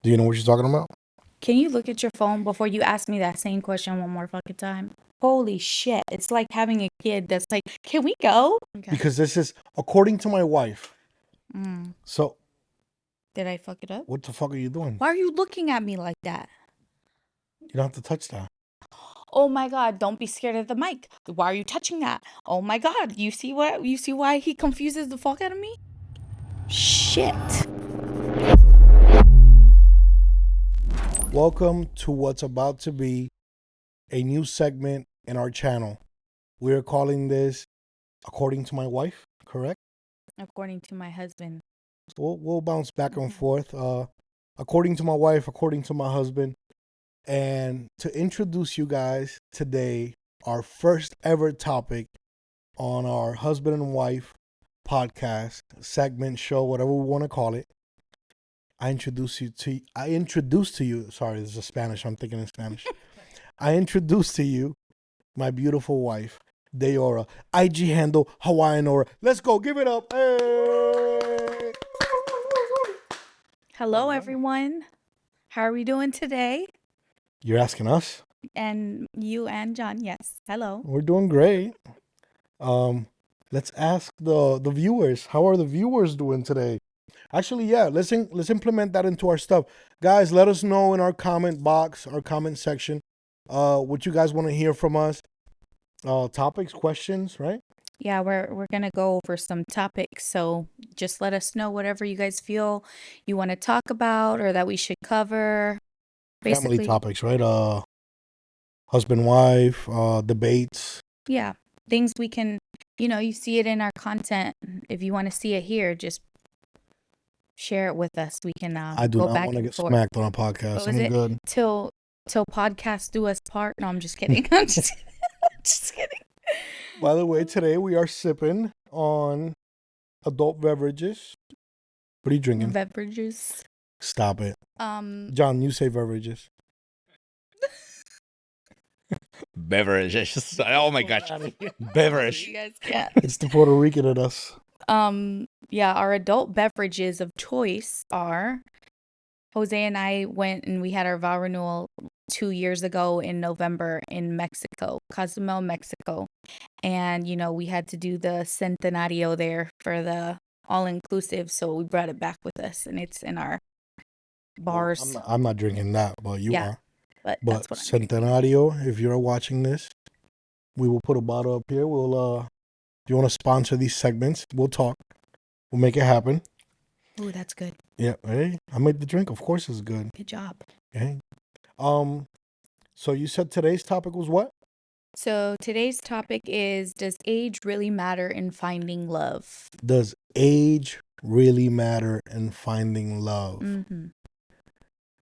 Do you know what she's talking about? Can you look at your phone before you ask me that same question one more fucking time? Holy shit. It's like having a kid that's like, can we go? Okay. Because this is according to my wife. Mm. So Did I fuck it up? what the fuck are you doing? Why are you looking at me like that? You don't have to touch that. Oh my God, don't be scared of the mic. Why are you touching that? Oh my God, you see why he confuses the fuck out of me? Shit. Welcome to what's about to be a new segment in our channel. We're calling this According to My Wife, correct? According to my husband. We'll bounce back and forth. According to my wife, according to my husband. And to introduce you guys today, our first ever topic on our husband and wife podcast, segment, show, whatever we want to call it. I introduce to you, sorry, this is Spanish, I'm thinking in Spanish. I introduce to you my beautiful wife, Deora. IG handle Hawaiian Aura. Let's go, give it up. Hey! Hello, everyone. How are we doing today? You're asking us? And you and John, yes. Hello. We're doing great. Let's ask the viewers. How are the viewers doing today? Actually, yeah, let's implement that into our stuff. Guys, let us know in our comment box, our comment section, what you guys want to hear from us. Topics, questions, right? Yeah, we're gonna go over some topics, so just let us know whatever you guys feel you want to talk about or that we should cover. Family Basically, topics, right? Husband, wife, debates. yeah, things we can, you see it in our content. If you want to see it here, just share it with us. We can I do go not back want to and get forth. smacked on a What podcast. was I'm it? good. Till podcasts do us part. No, I'm just kidding. I'm just, just kidding. By the way, today we are sipping on adult beverages. What are you drinking? Beverages. Stop it. Um, John, you say beverages. Beverages. Oh my gosh. you Beverage. guys can't. It's the Puerto Rican in us. Yeah, our adult beverages of choice are Jose and I went and we had our vow renewal 2 years ago in November in Mexico, Cozumel, Mexico. And, we had to do the Centenario there for the all inclusive. So we brought it back with us and it's in our Well, bars. I'm not drinking that, but you Yeah, are. but But that's what I'm drinking. Centenario, if you're watching this, we will put a bottle up here. We'll if you want to sponsor these segments, we'll talk. We'll make it happen. Ooh, that's good. Yeah, hey, I made the drink. Of course it's good. Good job. Hey. So you said today's topic was what? So today's topic is, does age really matter in finding love? Does age really matter in finding love? Mm-hmm.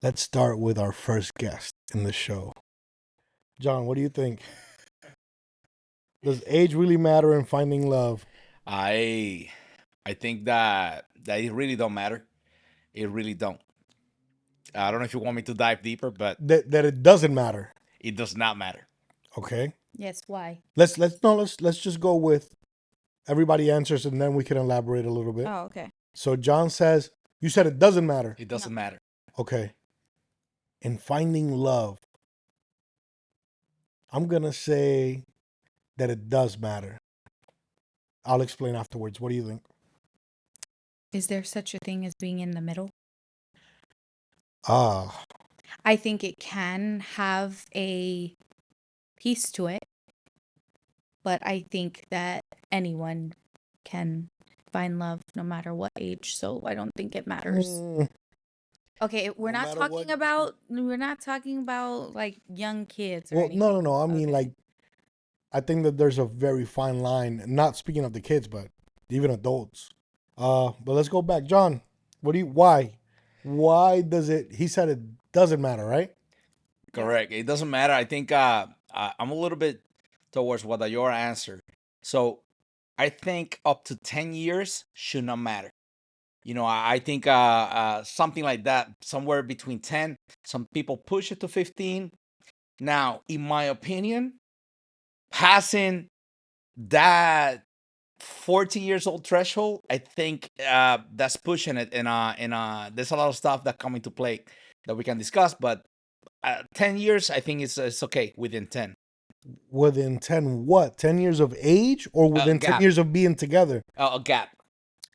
Let's start with our first guest in the show. John, what do you think? Does age really matter in finding love? I I think that it really don't matter. It really don't. I don't know if you want me to dive deeper, but That it doesn't matter. it does not matter. Okay. Yes, why? Let's just go with everybody answers and then we can elaborate a little bit. Oh, okay. So John says, you said it doesn't matter. It doesn't matter. Okay. In finding love, I'm going to say that it does matter. I'll explain afterwards. What do you think? Is there such a thing as being in the middle? Ah, I think it can have a piece to it, but I think that anyone can find love no matter what age, so I don't think it matters. Okay, we're No not matter talking what- about like young kids or well, anything. no. I mean, Okay. like, I think that there's a very fine line. Not speaking of the kids, but even adults. But let's go back, John. Why? Why does it? He said it doesn't matter, right? Correct. It doesn't matter. I think I'm a little bit towards what your answer. So I think up to 10 years should not matter. I think something like that, somewhere between 10. Some people push it to 15. Now, in my opinion, passing that 14 years old threshold, I think that's pushing it. There's a lot of stuff that come into play that we can discuss. But 10 years, I think it's okay within 10. Within 10 what? 10 years of age or within 10 Gap. years of being together? A gap.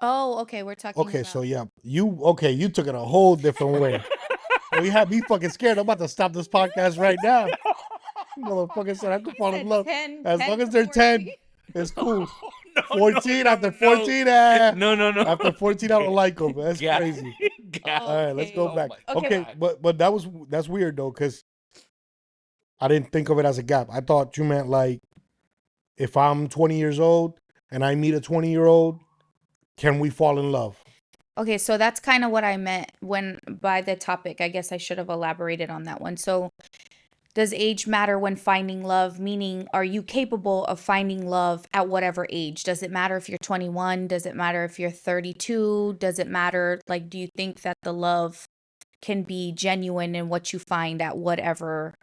Oh, okay. We're talking Okay, about. so yeah, you took it a whole different way. Well, you have me fucking scared. I'm about to stop this podcast right now. Motherfucker said I could fall in love. 10, As 10 long as to they're 10, 14. it's cool. No, 14 no, after no, 14, no. after 14, I don't like them. That's Gap. crazy. Gap. All right, let's go Okay. back. Oh my Okay, God. but that's weird though, because I didn't think of it as a gap. I thought you meant like if I'm 20 years old and I meet a 20-year-old, can we fall in love? Okay, so that's kind of what I meant when by the topic. I guess I should have elaborated on that one. So, does age matter when finding love? Meaning, are you capable of finding love at whatever age? Does it matter if you're 21? Does it matter if you're 32? Does it matter? Like, do you think that the love can be genuine in what you find at whatever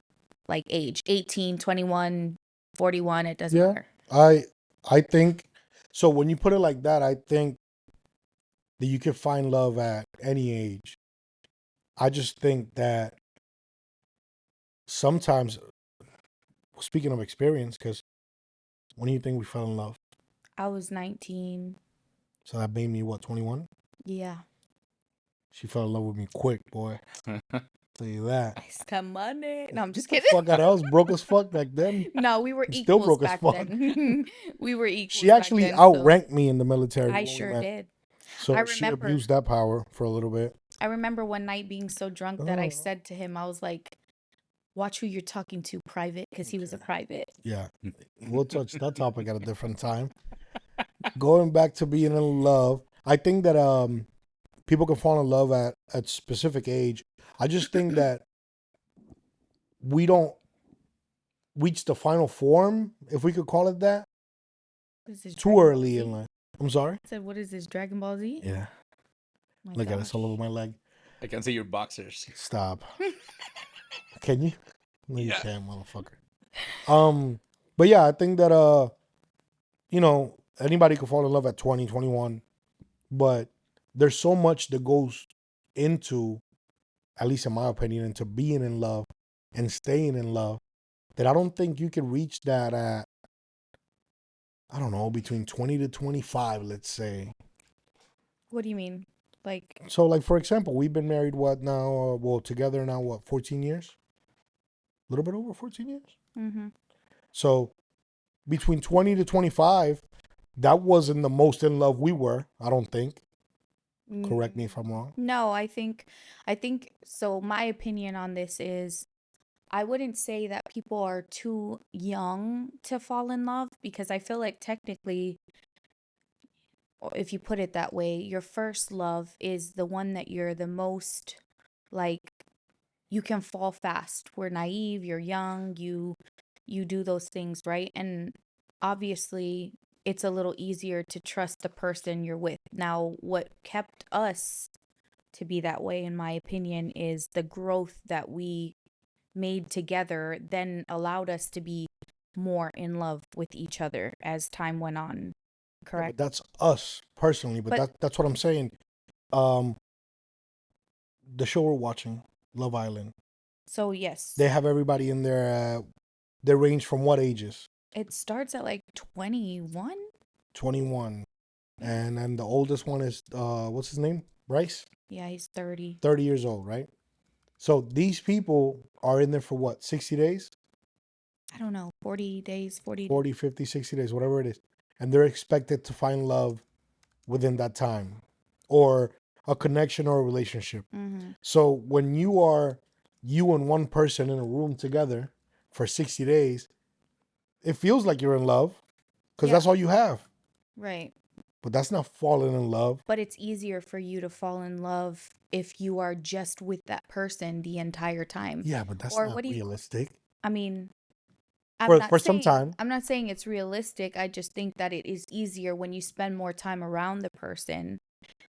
like age? 18, 21, 41, it doesn't Yeah. matter. I think so. When you put it like that, I think that you can find love at any age. I just think that sometimes, speaking of experience, because when do you think we fell in love? I was 19. So that made me what, 21? Yeah. She fell in love with me quick, boy. Tell you that. I spent money. No, I'm just Get kidding. the fuck out! I was broke as fuck back then. No, we were I'm still equals broke as back fuck. then. We were equals She back actually then, so outranked me in the military I when we sure met. did. So I she remember. abused that power for a little bit. I remember one night being so drunk that I Oh, said to him, I was like, "Watch who you're talking to, private," because he was a okay. private. Yeah, we'll touch that topic at a different time. Going back to being in love, I think that people can fall in love at specific age. I just think that we don't reach the final form, if we could call it that, What is this, too Dragon Ball early Z? in life. I'm sorry. I said, "What is this, Dragon Ball Z?" Yeah, My look at it, it's all over gosh. my leg. I can see your boxers. Stop. Can you? No, you Yeah. can't, motherfucker. But yeah, I think that anybody could fall in love at 20, 21, but there's so much that goes into, at least in my opinion, into being in love and staying in love that I don't think you can reach that at, I don't know, between 20 to 25, let's say. What do you mean? Like, So, like, for example, we've been married, what now? Well, together now, what, 14 years? A little bit over 14 years? mm-hmm. So, between 20 to 25, that wasn't the most in love we were, I don't think. Correct me if I'm wrong. No, I think so. My opinion on this is I wouldn't say that people are too young to fall in love because I feel like technically, or if you put it that way, your first love is the one that you're the most like you can fall fast. We're naive, you're young, you do those things, right? And obviously, it's a little easier to trust the person you're with. Now, what kept us to be that way, in my opinion, is the growth that we made together then allowed us to be more in love with each other as time went on. Yeah, Correct? but that's us personally. But But that's what I'm saying. Um, the show we're watching, Love Island, so, yes, they have everybody in there. They range from what ages? it starts at like 21. 21, and then the oldest one is what's his name? Bryce, Yeah, he's 30. 30 years old, right? So these people are in there for what, 60 days, I don't know, 40 days, 40. 40, 50, 60 days, whatever it is, and they're expected to find love within that time, or a connection or a relationship. Mm-hmm. So when you and one person in a room together for 60 days, it feels like you're in love because Yeah, that's all you have. right. But that's not falling in love. But it's easier for you to fall in love if you are just with that person the entire time. Yeah, but that's Or not what do you, realistic. I mean, I'm For not some saying time. I'm not saying it's realistic. I just think that it is easier when you spend more time around the person.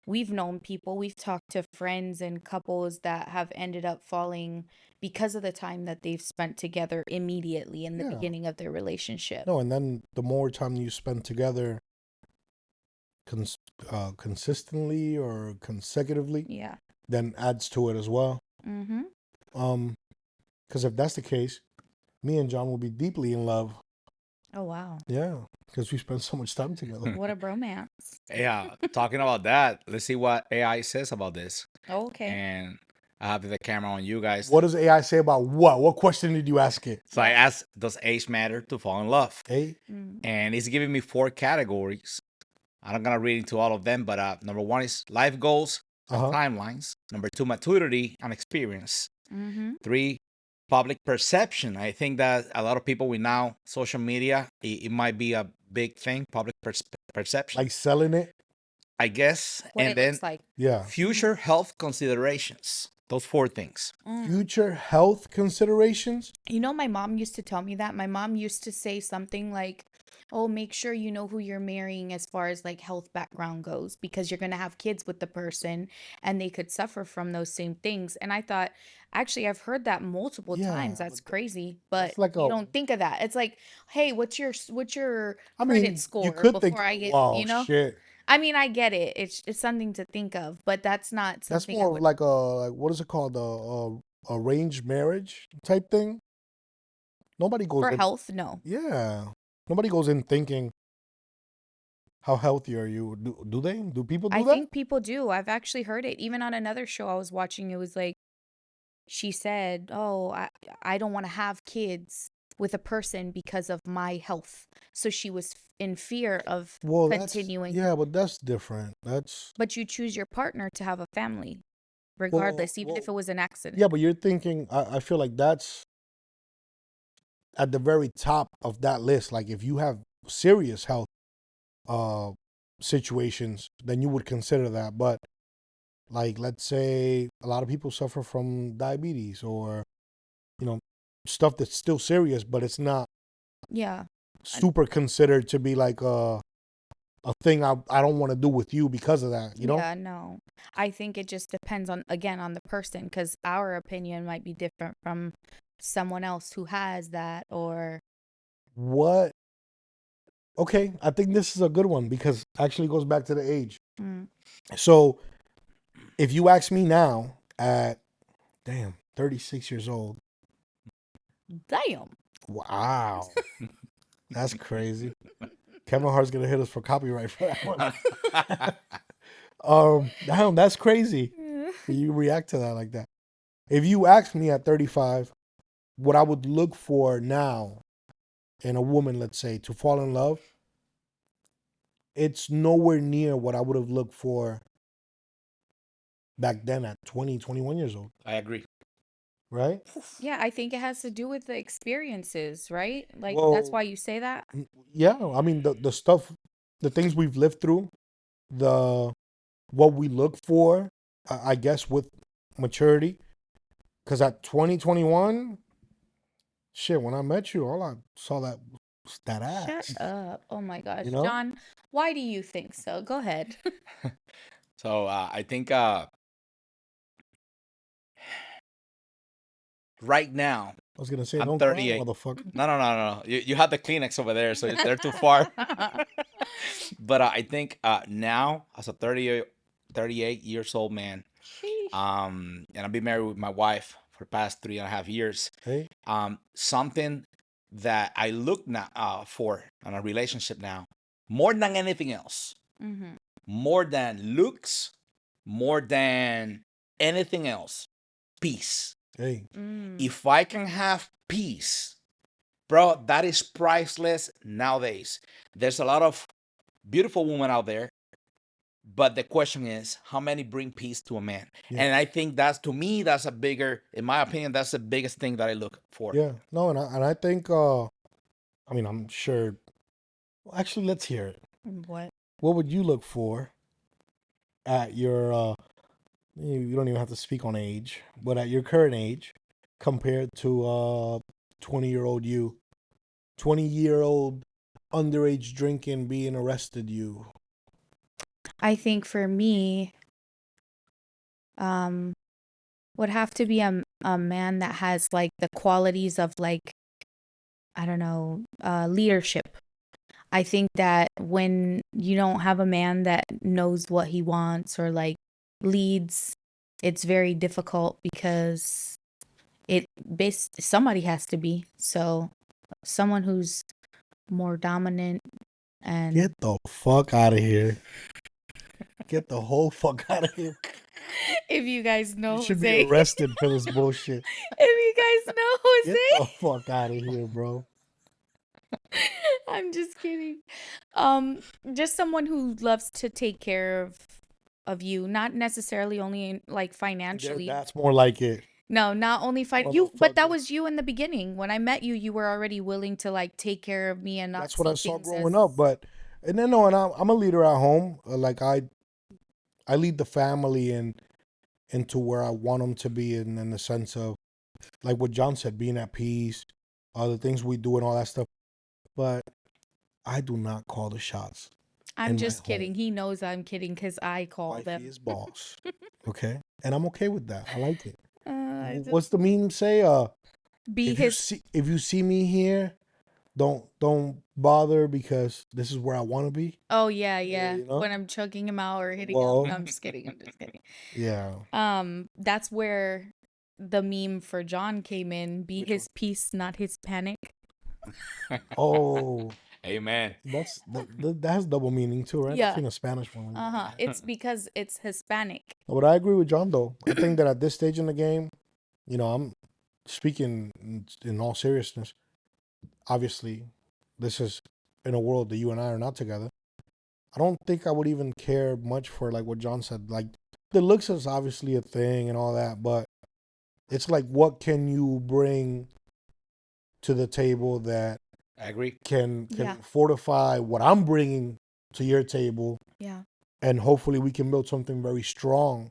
We've known people, we've talked to friends and couples that have ended up falling because of the time that they've spent together immediately in the Yeah. beginning of their relationship. No, and then the more time you spend together, consistently or consecutively, Yeah. then adds to it as well. Mm-hmm. Because if that's the case, me and John will be deeply in love. Oh, wow. Yeah, because we spend so much time together. What a bromance. Yeah, talking about that, let's see what AI says about this. Oh, okay. And I have the camera on you guys. What does AI say about what? What question did you ask it? So I Yeah. asked, does age matter to fall in love? Hey, Mm. And it's giving me 4 categories. I'm not gonna read into all of them, but number 1 is life goals and Uh-huh. timelines. Number 2, maturity and experience. Mm-hmm. 3, public perception. I think that a lot of people with now social media, it might be a big thing. Public perception, like selling it. I guess. What And it then looks like. Yeah. future health considerations. Those 4 things. Future health considerations. You know, my mom used to tell me that. My mom used to say something like, oh, make sure you know who you're marrying as far as like health background goes, because you're going to have kids with the person and they could suffer from those same things. And I thought, actually, I've heard that multiple Yeah, times. That's but crazy. But it's like you a. don't think of that. It's like, hey, what's your I credit mean, you score could think, before I get, "Wow, you know? shit." I mean, I get it. It's something to think of, but that's not That's something I more of would like a like what is it called? Arranged marriage type thing. Nobody goes for in. health. No. Yeah, nobody goes in thinking how healthy are you. Do they? Do people I do that? think people do. I've actually heard it. Even on another show I was watching, it was like she said, "Oh, I don't want to have kids with a person because of my health." So she was in fear of Well, continuing. but that's different. That's But you choose your partner to have a family, well, regardless, even if it was an accident. yeah, but you're thinking. I feel like that's at the very top of that list. Like if you have serious health uh situations, then you would consider that. But like let's say a lot of people suffer from diabetes or you know stuff that's still serious, but it's not Yeah. super considered to be like a thing I don't want to do with you because of that, you know? Yeah, no. I think it just depends on, again, on the person, because our opinion might be different from someone else who has that, or What? Okay, I think this is a good one because actually goes back to the age. mm, So if you ask me now at, damn, 36 years old, damn. wow, that's crazy. Kevin Hart's gonna hit us for copyright for that one. Damn, that's crazy. You react to that like that. If you ask me at 35, what I would look for now in a woman, let's say, to fall in love, it's nowhere near what I would have looked for back then at 20, 21 years old, I agree. right? Yeah, I think it has to do with the experiences, right? Like that's Well, why you say that. yeah, I mean the stuff, the things we've lived through, the what we look for, I guess with maturity. Because at 2021, shit, when I met you, all I saw that was that Shut ass. up. Oh my gosh. You know? John, why do you think so? Go ahead. So I think right now I was gonna say, I'm don't cry, 38. motherfucker. No. You have the Kleenex over there, so they're too far. But I think now, as a 38 years old man, Sheesh. and I've been married with my wife for the past 3.5 years. Hey, Something that I look now for in a relationship now, more than anything else, Mm-hmm. more than looks, more than anything else, peace. hey, Mm. If I can have peace, bro, that is priceless nowadays. There's a lot of beautiful women out there, but the question is, how many bring peace to a man? yeah, And I think that's, to me, that's a bigger, in my opinion, that's the biggest thing that I look for. yeah. No, and I think, I mean, I'm sure. Well, actually, let's hear it. What? What would you look for at your? You don't even have to speak on age, but at your current age, compared to 20-year-old you, 20-year-old underage drinking being arrested you. I think for me, um, would have to be a man that has like the qualities of like, I don't know, leadership. I think that when you don't have a man that knows what he wants or like leads, it's very difficult because somebody has to be. So someone who's more dominant and Get the fuck out of here. Get the whole fuck out of here. if you guys know You should be Jose, arrested for this bullshit. if you guys know Get the Jose, fuck out of here, bro. I'm just kidding. Just someone who loves to take care of you, not necessarily only like financially. That's more like it. No, not only you, but that Motherfucker. was you in the beginning. When I met you, you were already willing to like take care of me and not That's what I see saw things growing as up. But and then no, and I'm a leader at home. Like I lead the family and into where I want them to be, in the sense of like what John said, being at peace, the things we do and all that stuff. But I do not call the shots I'm in my just kidding. home. He knows I'm kidding because I call Wifey them. is boss. Okay, and I'm okay with that. I like it. I just What's the meme say? be his. If you see me here, don't bother because this is where I want to be. Oh yeah, yeah. You know. When I'm choking him out or hitting him. Well, No, I'm just kidding. I'm just kidding. yeah. That's where the meme for John came in. Be Which his peace, not his panic. Oh, Amen. that has double meaning too, right? Yeah. I've seen a Spanish one. It's because it's Hispanic. But I agree with John though. I think that at this stage in the game, I'm speaking in all seriousness. Obviously, this is in a world that you and I are not together. I don't think I would even care much for like what John said. Like the looks is obviously a thing and all that, but it's like what can you bring to the table that I agree. can Yeah. fortify what I'm bringing to your table, Yeah. and hopefully we can build something very strong,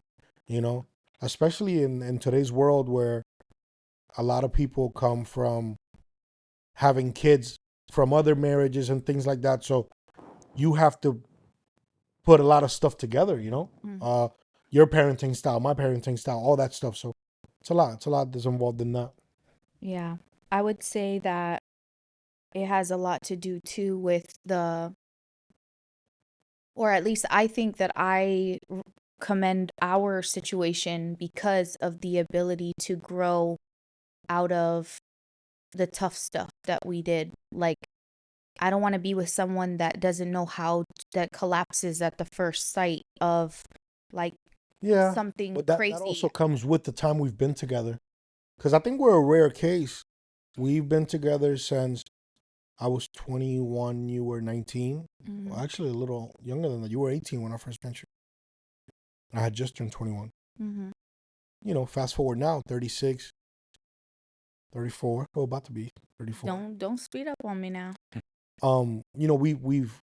especially in today's world where a lot of people come from having kids from other marriages and things like that. So you have to put a lot of stuff together, your parenting style, my parenting style, all that stuff. So it's a lot. It's a lot that's involved in that. Yeah. I would say that it has a lot to do too with or at least I think that I commend our situation because of the ability to grow out of the tough stuff that we did. Like, I don't want to be with someone that doesn't know that collapses at the first sight of like Yeah. something But that crazy. also comes with the time we've been together. Because I think we're a rare case. We've been together since I was 21, you were 19. Mhm. Well, actually, a little younger than that. You were 18 when I first met you. I had just turned 21. Mhm. Fast forward now, 36, 34. Oh, about to be 34. Don't speed up on me now. We've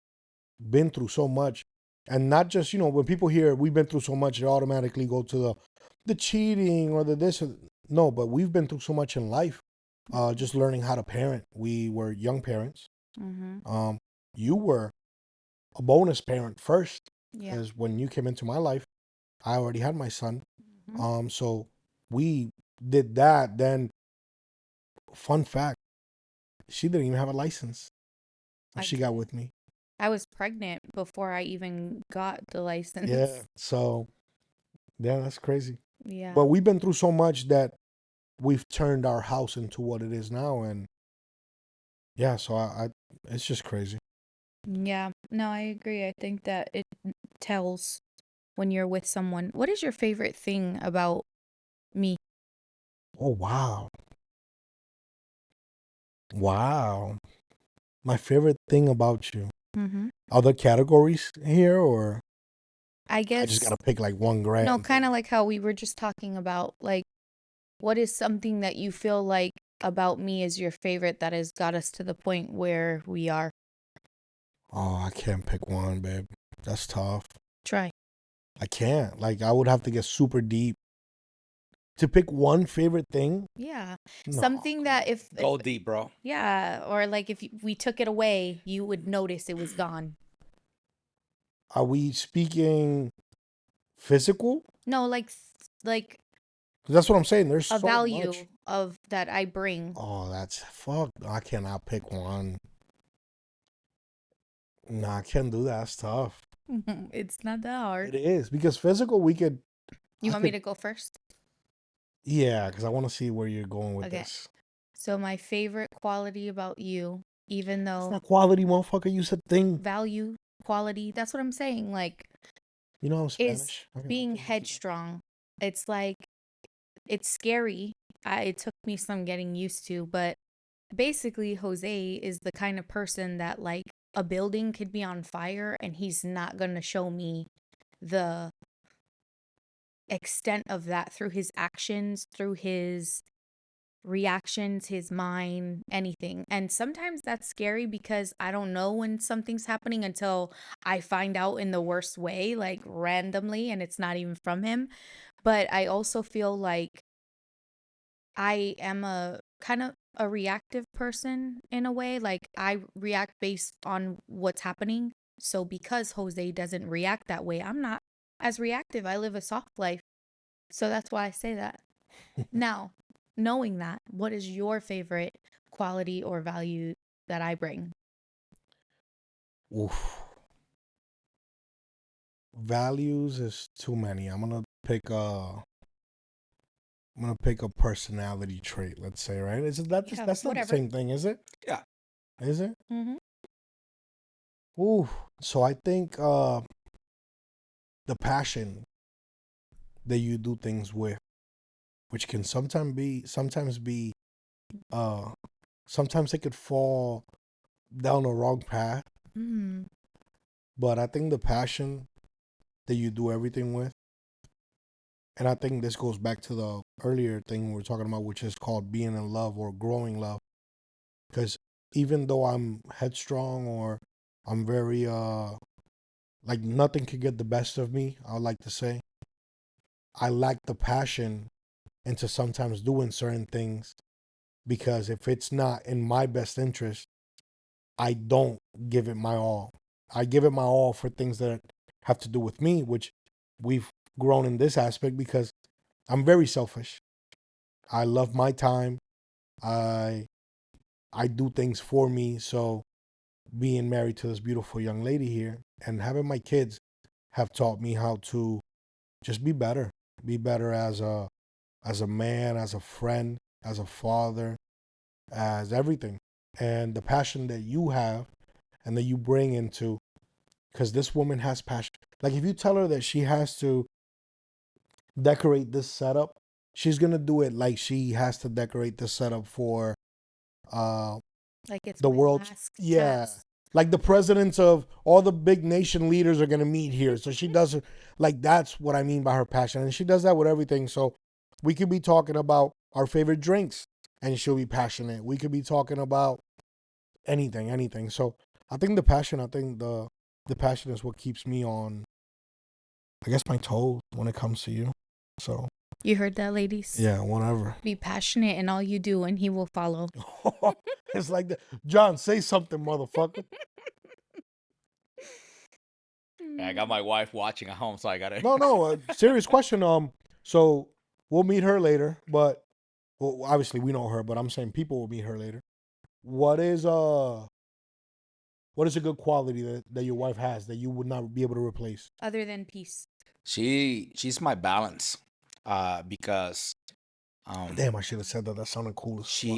been through so much. And not just, when people hear we've been through so much, they automatically go to the cheating or the this. No, but we've been through so much in life. Just learning how to parent. We were young parents. Mhm. You were a bonus parent first, Yeah. because when you came into my life, I already had my son. Mhm. So we did that. Then, fun fact, she didn't even have a license when I she got with me. I was pregnant before I even got the license. Yeah. So, yeah, that's crazy. Yeah. But we've been through so much that we've turned our house into what it is now, and yeah, so I it's just crazy. Yeah. No, I agree. I think that it tells when you're with someone. What is your favorite thing about me? Oh wow. Wow. My favorite thing about you. Mhm. Other categories here, or I I just guess gotta pick like one grand no, thing? kind of like how we were just talking about, like, what is something that you feel like about me is your favorite that has got us to the point where we are? Oh, I can't pick one, babe. That's tough. Try. I can't. Like, I would have to get super deep to pick one favorite thing. Yeah. No, Something that if Go deep, bro. yeah, or like if we took it away, you would notice it was gone. Are we speaking physical? No, like 'Cause that's what I'm saying. There's a so value much. of that I bring. Oh, that's fuck. I cannot pick one. Nah, I can't do that. It's tough. It's not that hard. It is because physical we could. You I want me could, to go first? yeah, because I want to see where you're going with Okay. this. So my favorite quality about you, even It's though not quality, motherfucker. You said thing. value, quality, that's what I'm saying, like, You know I'm is Spanish. I being can- headstrong. It's like it's scary. It took me some getting used to, but basically Jose is the kind of person that like a building could be on fire and he's not going to show me the extent of that through his actions, through his reactions, his mind, anything. And sometimes that's scary because I don't know when something's happening until I find out in the worst way, like randomly, and it's not even from him. But I also feel like I am a kind of a reactive person in a way. Like I react based on what's happening. So because Jose doesn't react that way, I'm not as reactive. I live a soft life. So that's why I say that. Now, knowing that, what is your favorite quality or value that I bring? Oof. Values is too many. I'm gonna pick a personality trait. Let's say, right? Is it that? Yeah, That's not the whatever. same thing, is it? Yeah. Is it? Mm-hmm. Ooh. So I think the passion that you do things with, which can sometimes be uh sometimes it could fall down the wrong path. Mm-hmm. But I think the passion that you do everything with, and I think this goes back to the earlier thing we were talking about, which is called being in love or growing love. Because even though I'm headstrong or I'm very like nothing could get the best of me, I would like to say, I lack the passion into sometimes doing certain things because if it's not in my best interest, I don't give it my all. I give it my all for things that have to do with me, which we've grown in this aspect because I'm very selfish. I love my time. I I do things for me. So being married to this beautiful young lady here and having my kids have taught me how to just be better as a man, as a friend, as a father, as everything. And the passion that you have and that you bring into, because this woman has passion. Like if you tell her that she has to decorate this setup, she's gonna do it like she has to decorate the setup for uh Like it's the my world's, last yeah. task. Like the presidents of all the big nation leaders are gonna meet here. So she does it like that's what I mean by her passion. And she does that with everything. So we could be talking about our favorite drinks and she'll be passionate. We could be talking about anything, anything. So I think the passion is what keeps me on, I guess, my toes when it comes to you. So You heard that, ladies? yeah, whatever. Be passionate in all you do and he will follow. It's like that. John, say something, motherfucker. I got my wife watching at home, so I gotta. No, serious question. So we'll meet her later, but well, obviously we know her, but I'm saying people will meet her later. What is what is a good quality that your wife has that you would not be able to replace? Other than peace. She's my balance, because Damn, I should have said that. That sounded cool as fuck.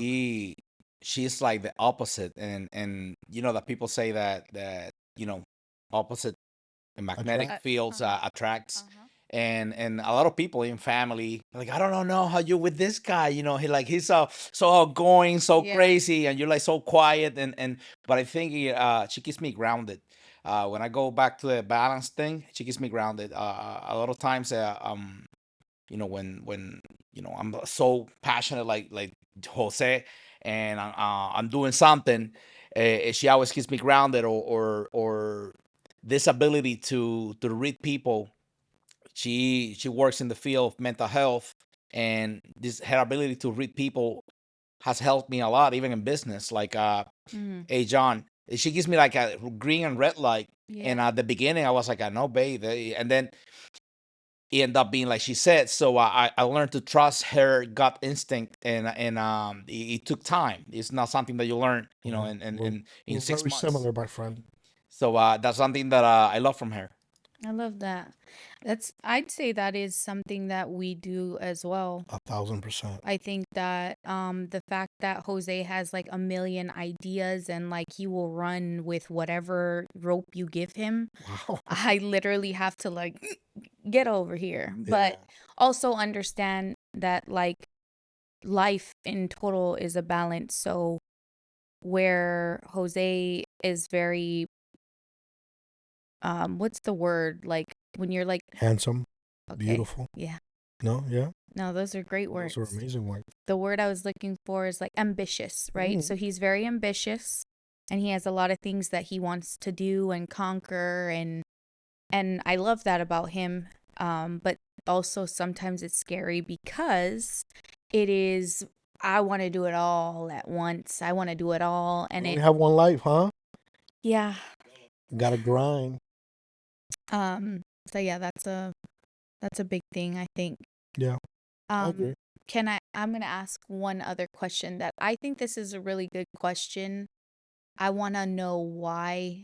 she's like the opposite, and you know that people say that opposite magnetic Attract? fields Uh-huh. attracts. Uh-huh. And a lot of people in family like, I don't know how you're with this guy, he's so outgoing, so Yeah. crazy, and you're like so quiet, and but I think she keeps me grounded. When I go back to the balance thing, she keeps me grounded. A lot of times, when I'm so passionate, like Jose, and I'm doing something, she always keeps me grounded, or this ability to read people. She works in the field of mental health, and this her ability to read people has helped me a lot, even in business. Like, Mm-hmm. hey John, she gives me like a green and red light, and Yeah. at the beginning I was like, I know, babe, and then it ended up being like she said. So I learned to trust her gut instinct, and it took time. It's not something that you learn, Yeah, in we're in 6 very months. similar, my friend. So that's something that I love from her. I love that. I'd say that is something that we do as well. 1,000%. I think that the fact that Jose has like a million ideas and like he will run with whatever rope you give him, Wow. I literally have to like get over here. But Yeah. also understand that like life in total is a balance. So where Jose is very what's the word? Like when you're like Handsome, okay, beautiful. yeah. No, yeah. No, those are great Those are words. amazing words. The word I was looking for is like ambitious, right? Mm. So he's very ambitious and he has a lot of things that he wants to do and conquer and I love that about him. But also sometimes it's scary because it is I want to do it all at once. I want to do it all and We it only have one life, huh? yeah. Gotta grind. So yeah, that's a big thing, I think. Yeah, I Um agree. I'm going to ask one other question that I think this is a really good question. I want to know why,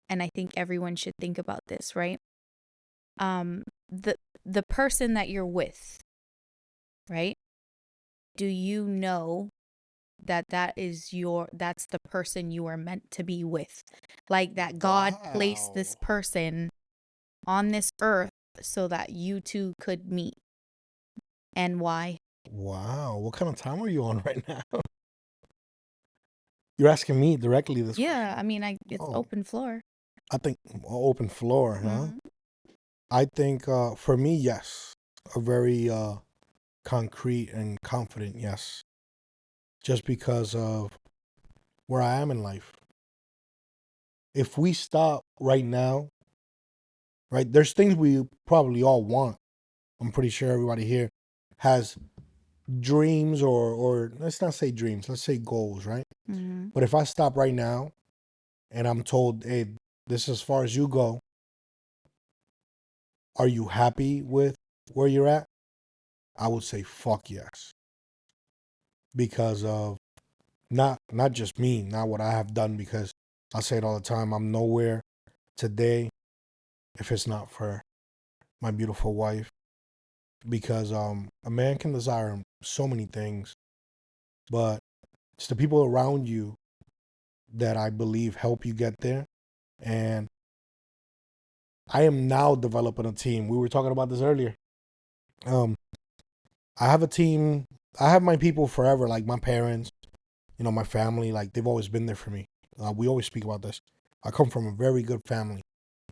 and I think everyone should think about this, right? Um, the the person that you're with, right? Do you know that that's the person you are meant to be with? Like that God placed this Wow. person on this earth so that you two could meet, and why? Wow. What kind of time are you on right now? You're asking me directly this Yeah, question. I mean, it's Oh, open floor. I think open floor, huh? Mhm. I think for me, yes. A very concrete and confident yes. Just because of where I am in life. If we stop right now, right, there's things we probably all want. I'm pretty sure everybody here has dreams or let's not say dreams, let's say goals, right? Mhm. But if I stop right now and I'm told, hey, this is as far as you go, are you happy with where you're at? I would say fuck yes. Because of not just me, not what I have done, because I say it all the time, I'm nowhere today if it's not for my beautiful wife. Because a man can desire so many things, but it's the people around you that I believe help you get there. And I am now developing a team. We were talking about this earlier. Um, I have a team. I have my people forever, like my parents, my family. Like they've always been there for me. We always speak about this. I come from a very good family.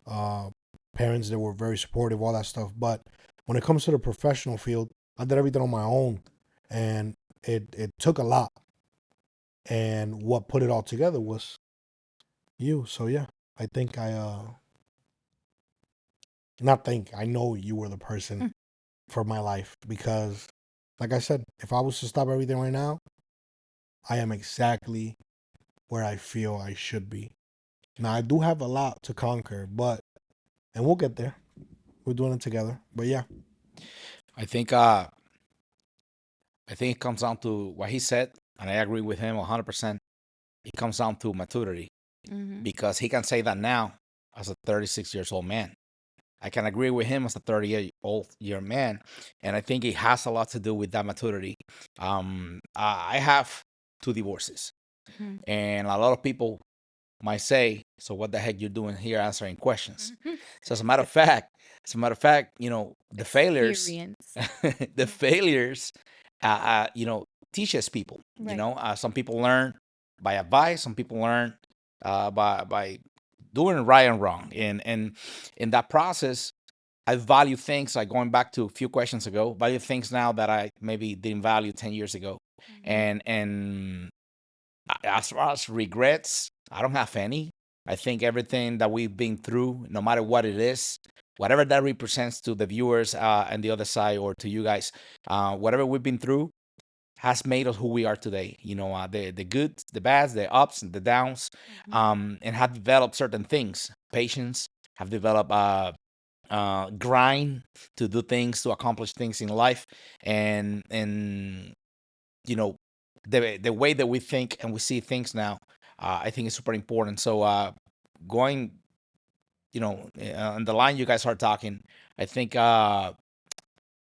Uh, Parents that were very supportive, all that stuff. But when it comes to the professional field, I did everything on my own, and it took a lot. And what put it all together was you. So yeah, I think not think I know you were the person Mm. for my life because, like I said, if I was to stop everything right now, I am exactly where I feel I should be. Now I do have a lot to conquer, and we'll get there. We're doing it together. But yeah, I think it comes down to what he said, and I agree with him 100%. It comes down to maturity Mhm. because he can say that now as a 36 years old man. I can agree with him as a 38-old year man, and I think it has a lot to do with that maturity. I have two divorces, Mhm. and a lot of people might say, "So what the heck you're doing here answering questions?" Mhm. So as a matter of fact, the failures, Experience. the failures, teaches people. Right. Some people learn by advice, some people learn by doing right and wrong, and in that process, I value things like going back to a few questions ago, value things now that I maybe didn't value 10 years ago, Mhm. and as far as regrets, I don't have any. I think everything that we've been through, no matter what it is, whatever that represents to the viewers and the other side, or to you guys, whatever we've been through has made us who we are today. The goods, the bads, the ups and the downs, Mhm. and have developed certain things. Patience, have developed grind to do things, to accomplish things in life, and you know the way that we think and we see things now, I think is super important. So going, on the line you guys are talking, I think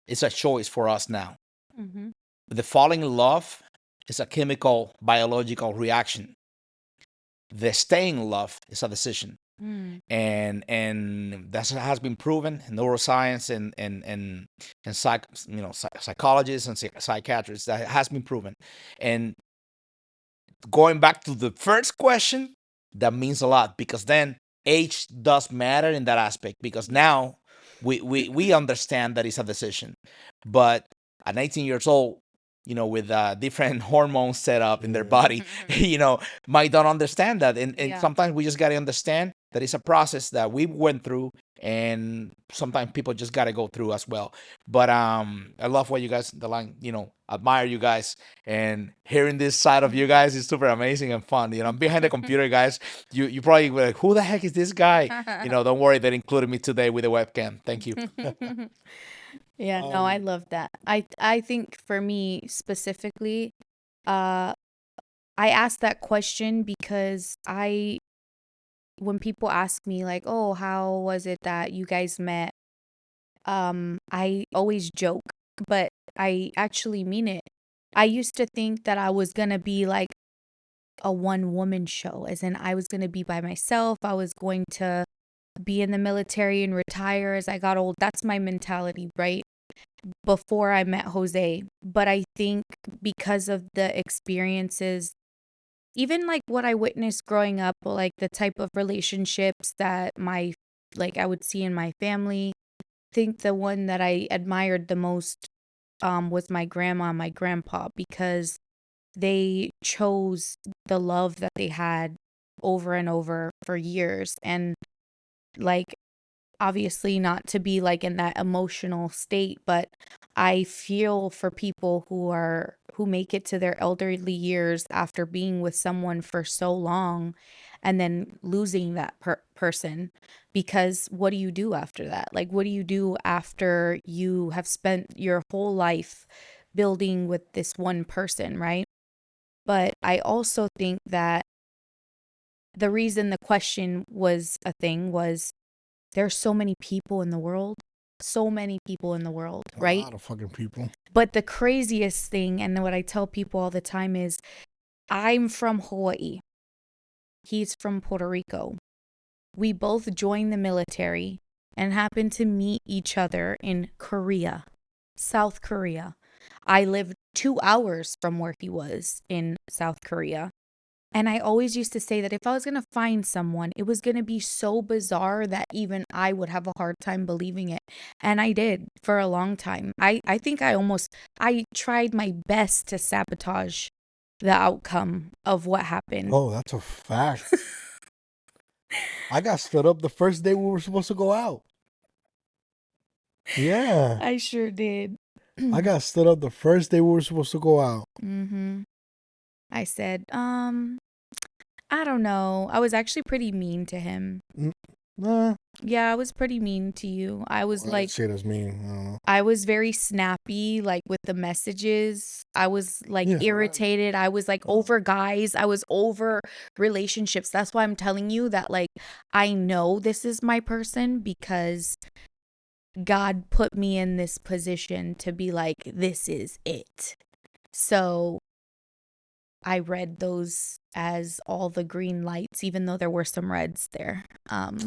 it's a choice for us now. Mm-hmm. The falling in love is a chemical, biological reaction. The staying in love is a decision. Mm. And that has been proven in neuroscience and psychologists and psychiatrists. That has been proven. And going back to the first question, that means a lot, because then age does matter in that aspect, because now we understand that it's a decision. But at 19 years old, with different hormones set up in their Yeah. body, might don't understand that. And Yeah. sometimes we just got to understand that it's a process that we went through, and sometimes people just got to go through as well. But I love what you guys, the line, admire you guys, and hearing this side of you guys is super amazing and fun. I'm behind the computer, guys. You probably were like, who the heck is this guy? Don't worry, they included me today with a webcam. Thank you. Yeah, no, I Um, love that. I think for me specifically, uh I asked that question because when people ask me like, "Oh, how was it that you guys met?" I always joke, but I actually mean it. I used to think that I was going to be like a one woman show, as in I was going to be by myself. I was going to be in the military and retire as I got old. That's my mentality, right? Before I met Jose. But I think because of the experiences, even like what I witnessed growing up, like the type of relationships that I would see in my family, I think the one that I admired the most was my grandma and my grandpa, because they chose the love that they had over and over for years. And like, obviously not to be like in that emotional state, but I feel for people who make it to their elderly years after being with someone for so long and then losing that person, because what do you do after that? Like, what do you do after you have spent your whole life building with this one person, right? But I also think that the reason the question was a thing was there's so many people in the world, a right? lot of fucking people. But the craziest thing, and what I tell people all the time, is I'm from Hawaii. He's from Puerto Rico. We both joined the military and happened to meet each other in Korea, South Korea. I lived 2 hours from where he was in South Korea. And I always used to say that if I was going to find someone, it was going to be so bizarre that even I would have a hard time believing it. And I did for a long time. I think I tried my best to sabotage the outcome of what happened. Oh, that's a fact. I got stood up the first day we were supposed to go out. Yeah. I sure did. I got stood up the first day we were supposed to go out. Mm-hmm. I said, I don't know. I was actually pretty mean to him. Nah. Yeah, I was pretty mean to you. I was like, Shit is mean. I don't know. I was very snappy, like with the messages. I was like Yeah. irritated. I was like over guys. I was over relationships. That's why I'm telling you that, like, I know this is my person because God put me in this position to be like, this is it. So I read those as all the green lights, even though there were some reds there. I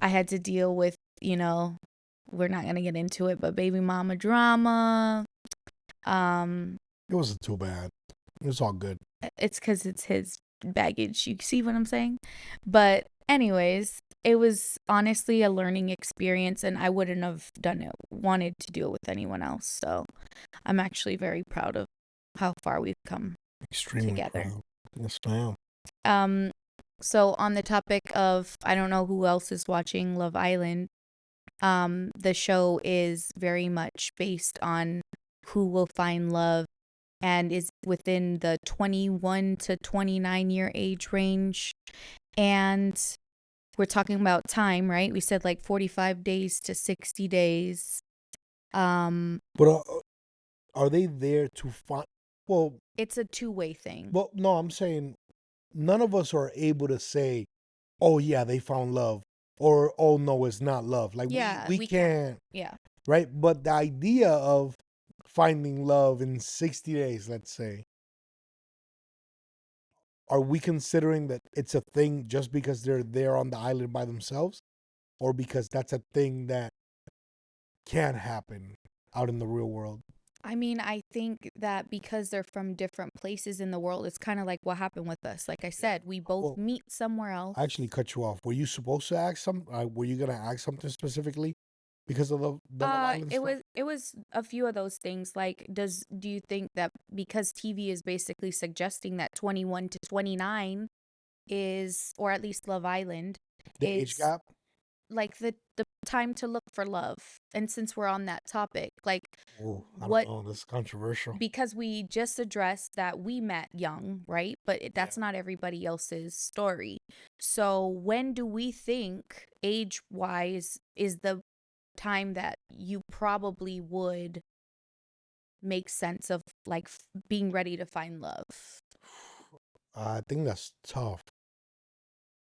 had to deal with, we're not gonna get into it, but baby mama drama. It wasn't too bad. It was all good. It's because it's his baggage. You see what I'm saying? But anyways, it was honestly a learning experience, and I wouldn't have wanted to do it with anyone else. So I'm actually very proud of how far we've come Extremely together. proud. Yes, ma'am. So on the topic of, I don't know who else is watching Love Island, the show is very much based on who will find love and is within the 21 to 29 year age range. And we're talking about time, right? We said like 45 days to 60 days. But are they there to find? Well, It's a two-way thing. no, I'm saying none of us are able to say, oh yeah, they found love, or oh no, it's not love. Like Yeah, we we can't, Yeah. right? But the idea of finding love in 60 days, let's say, are we considering that it's a thing just because they're there on the island by themselves, or because that's a thing that can happen out in the real world? I mean, I think that because they're from different places in the world, it's kind of like what happened with us. Like I said, we both Well, meet somewhere else. I actually cut you off. Were you supposed to ask some? Were you gonna ask something specifically because of the Love Island It stuff? was a few of those things. Like, do you think that because TV is basically suggesting that 21 to 29 is, or at least Love Island, The age is gap? like the time to look for love? And since we're on that topic, like Oh, I don't what, know. This is controversial. because we just addressed that we met young, right? But that's Yeah. not everybody else's story. So when do we think age wise is the time that you probably would make sense of like being ready to find love? I think that's tough.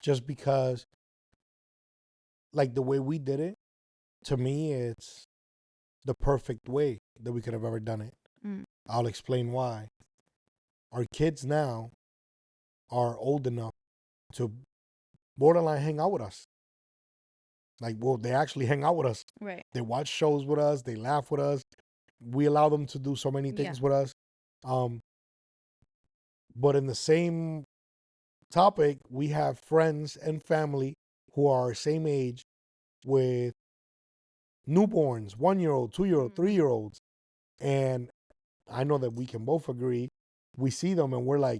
Just because, like, the way we did it, to me, it's the perfect way that we could have ever done it. Mm. I'll explain why. Our kids now are old enough to borderline hang out with us. Like, well, they actually hang out with us. Right. They watch shows with us. They laugh with us. We allow them to do so many Yeah. things with us. Um, but in the same topic, we have friends and family who are our same age with newborns, 1 year old, 2 year old, Mhm. 3 year olds. And I know that we can both agree. We see them and we're like,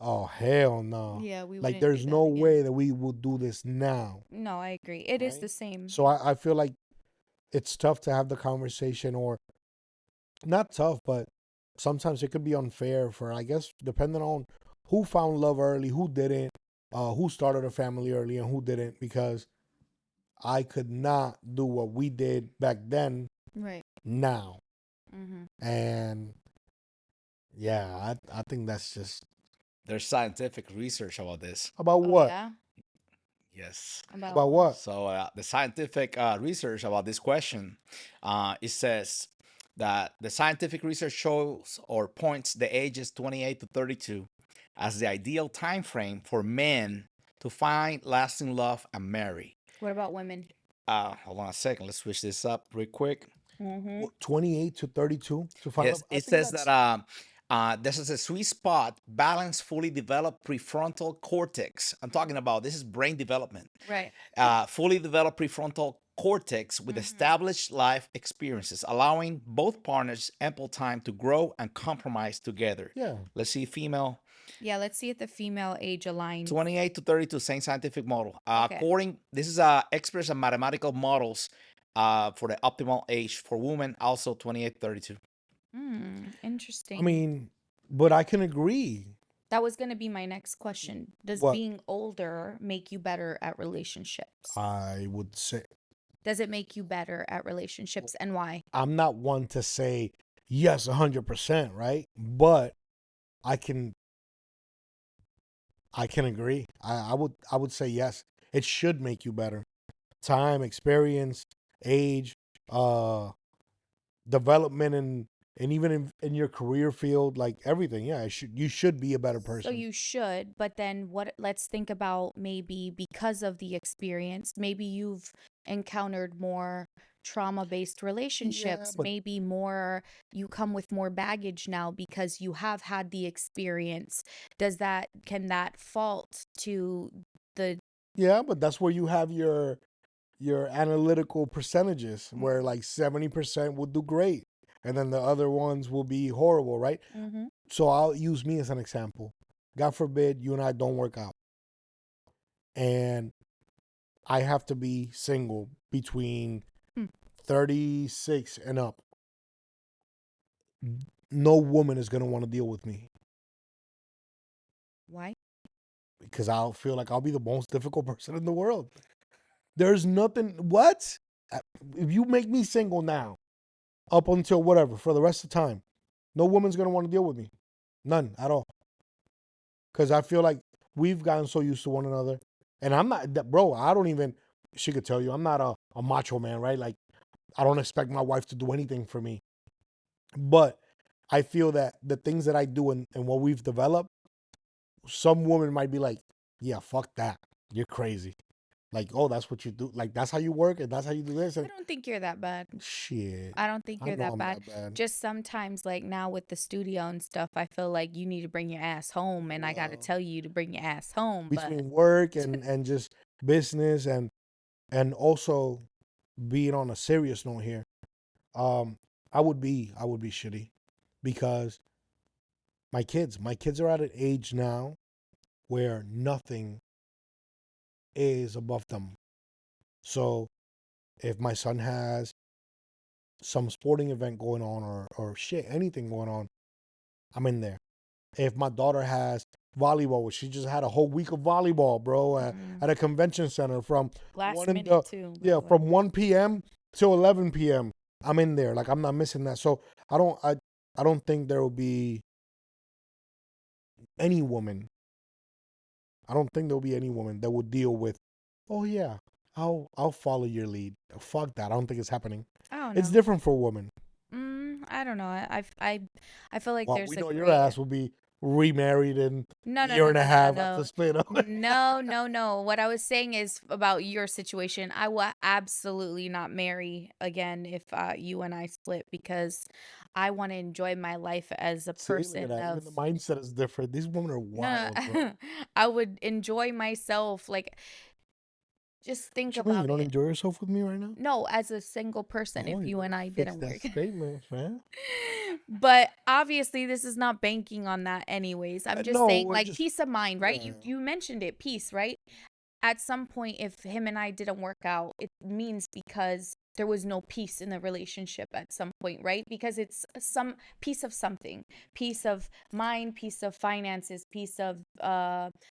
oh, hell no. Yeah, we Like, wouldn't do there's that no again. way that we will do this now. No, I agree. It is Right? the same. So I feel like it's tough to have the conversation, or not tough, but sometimes it could be unfair for, I guess, depending on who found love early, who didn't, who started a family early and who didn't, because I could not do what we did back then Right. now. Mm-hmm. And yeah, I think that's just There's scientific research about this. about Oh what? yeah. Yes. About what? So the scientific research about this question, it says that the scientific research shows or points the ages 28 to 32 as the ideal time frame for men to find lasting love and marry. What about women? Hold on a second. Let's switch this up real quick. Mm-hmm. 28 to 32 to find Yes, love? I it think says that's that this is a sweet spot, balanced, fully developed prefrontal cortex. I'm talking about this is brain development. Right. Fully developed prefrontal cortex with Mhm. established life experiences, allowing both partners ample time to grow and compromise together. yeah. Let's see, female, Yeah, let's see if the female age aligns. 28 to 32, same scientific model. Okay. This is experts and mathematical models for the optimal age for women, also 28 to 32. Interesting. I mean, but I can agree. that was going to be my next question. Does What? being older make you better at relationships? I would say Does it make you better at relationships, and why? I'm not one to say yes 100%, right? But I can agree. I would say yes. It should make you better. Time, experience, age, uh development, and even in your career field, like everything. Yeah, you should be a better So person. you should, but then let's think about maybe because of the experience, maybe you've encountered more trauma-based relationships, but maybe more, you come with more baggage now because you have had the experience. Can that fault to the yeah, but that's where you have your analytical percentages where like 70% will do great and then the other ones will be horrible, right? Mm-hmm. So I'll use me as an example. God forbid you and I don't work out and I have to be single between Hmm. 36 and up. No woman is going to want to deal with me Why? because I'll feel like I'll be the most difficult person in the world. There's nothing. What? If you make me single now, up until whatever, for the rest of the time, no woman's going to want to deal with me. None at all. Because I feel like we've gotten so used to one another. And I'm not, bro, I don't even, she could tell you, I'm not a macho man, right? Like, I don't expect my wife to do anything for me. But I feel that the things that I do and what we've developed, some woman might be like, yeah, fuck that. You're crazy. Like, oh, that's what you do. Like, that's how you work and that's how you do this. I And don't think you're that bad. shit, I don't think I you're know that I'm bad. that bad. Just sometimes, like now with the studio and stuff, I feel like you need to bring your ass home, and I gotta Well, tell you to bring your ass home. But between work and just business and also being on a serious note here, um, I would be shitty because my kids are at an age now where nothing is above them. So if my son has some sporting event going on or shit, anything going on, I'm in there. If my daughter has volleyball, which she just had a whole week of volleyball, bro, at a convention center from last one in minute the too, by yeah, the way. from 1 p.m. till 11 p.m. I'm in there. Like I'm not missing that. So I don't think there will be any woman. I don't think there'll be any woman that will deal with, oh yeah, I'll follow your lead. Fuck that. I don't think it's happening. I don't It's know. different for women. I don't know. I feel like Well, there's we a know your great. ass will be remarried in No, a no, year no, and a no, no, no, half after no. split up. No, no, no. What I was saying is about your situation. I will absolutely not marry again if you and I split because I want to enjoy my life as a See, look person at that. of Even the mindset is different. These women are no, wild, no. bro. I would enjoy myself. Like, just think What you mean? You about don't it. enjoy yourself with me right now? No, as a single person, Oh, if you you and better I fix didn't that work. statement, man. But obviously this is not banking on that anyways. I'm just No, saying we're like just peace of mind, right? yeah. You mentioned it, peace, right? At some point if him and I didn't work out, it means because there was no peace in the relationship at some point, right? Because it's some piece of something, piece of mind, piece of finances, piece of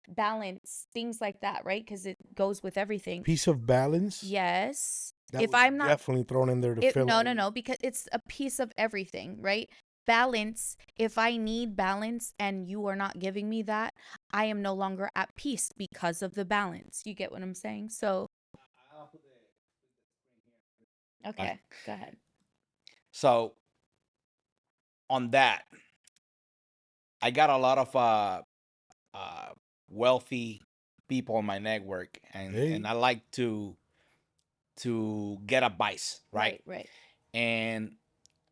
balance, things like that, right? Because it goes with everything. Piece of balance. Yes. That If was I'm not definitely thrown in there to it fill no, it no, in. no, because it's a piece of everything, right? Balance. If I need balance and you are not giving me that, I am no longer at peace because of the balance. You get what I'm saying? So, Like, okay, go ahead. so on that, I got a lot of uh, wealthy people in my network, and Hey, I like to get advice, right? Right, right. And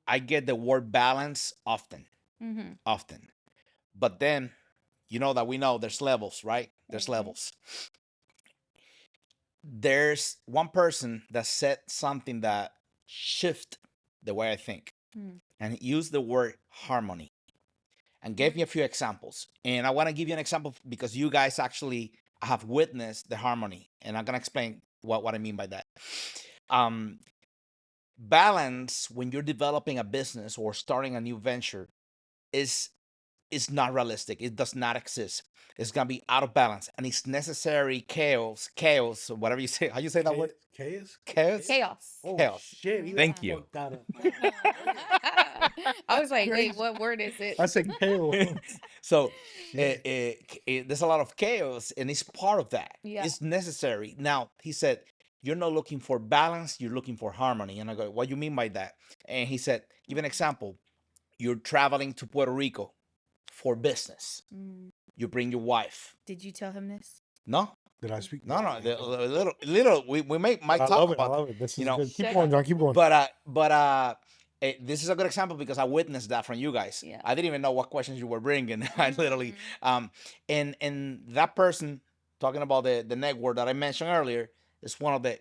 I get the word balance Mhm. often. But then, you know that we know there's levels, right? There's Mhm. levels. There's one person that said something that shift the way I think, Mm. and he used the word harmony and gave me a few examples. And I want to give you an example because you guys actually have witnessed the harmony, and I'm gonna explain what I mean by that. Um, balance when you're developing a business or starting a new venture is not realistic. It does not exist. It's gonna be out of balance, and it's necessary chaos, whatever you say. How you say that word? chaos? Chaos. Chaos. Oh Chaos. shit! He Thank like you. fucked that up. I was like, wait, Crazy. what word is it? I said chaos. So Shit. there's a lot of chaos, and it's part of that. Yeah. It's necessary. Now he said, "You're not looking for balance. You're looking for harmony." And I go, "What do you mean by that?" And he said, "Give an example. You're traveling to Puerto Rico for business. Mm. You bring your wife. Did you tell him this? No, Did I speak? no, No, no. no, no. Little. We But might I talk love it. I about, love it. This you is know, good. Keep Shut going, up. John. Keep going. this is a good example because I witnessed that from you guys. Yeah. I didn't even know what questions you were bringing. I literally, Mhm. and that person talking about the network that I mentioned earlier is one of the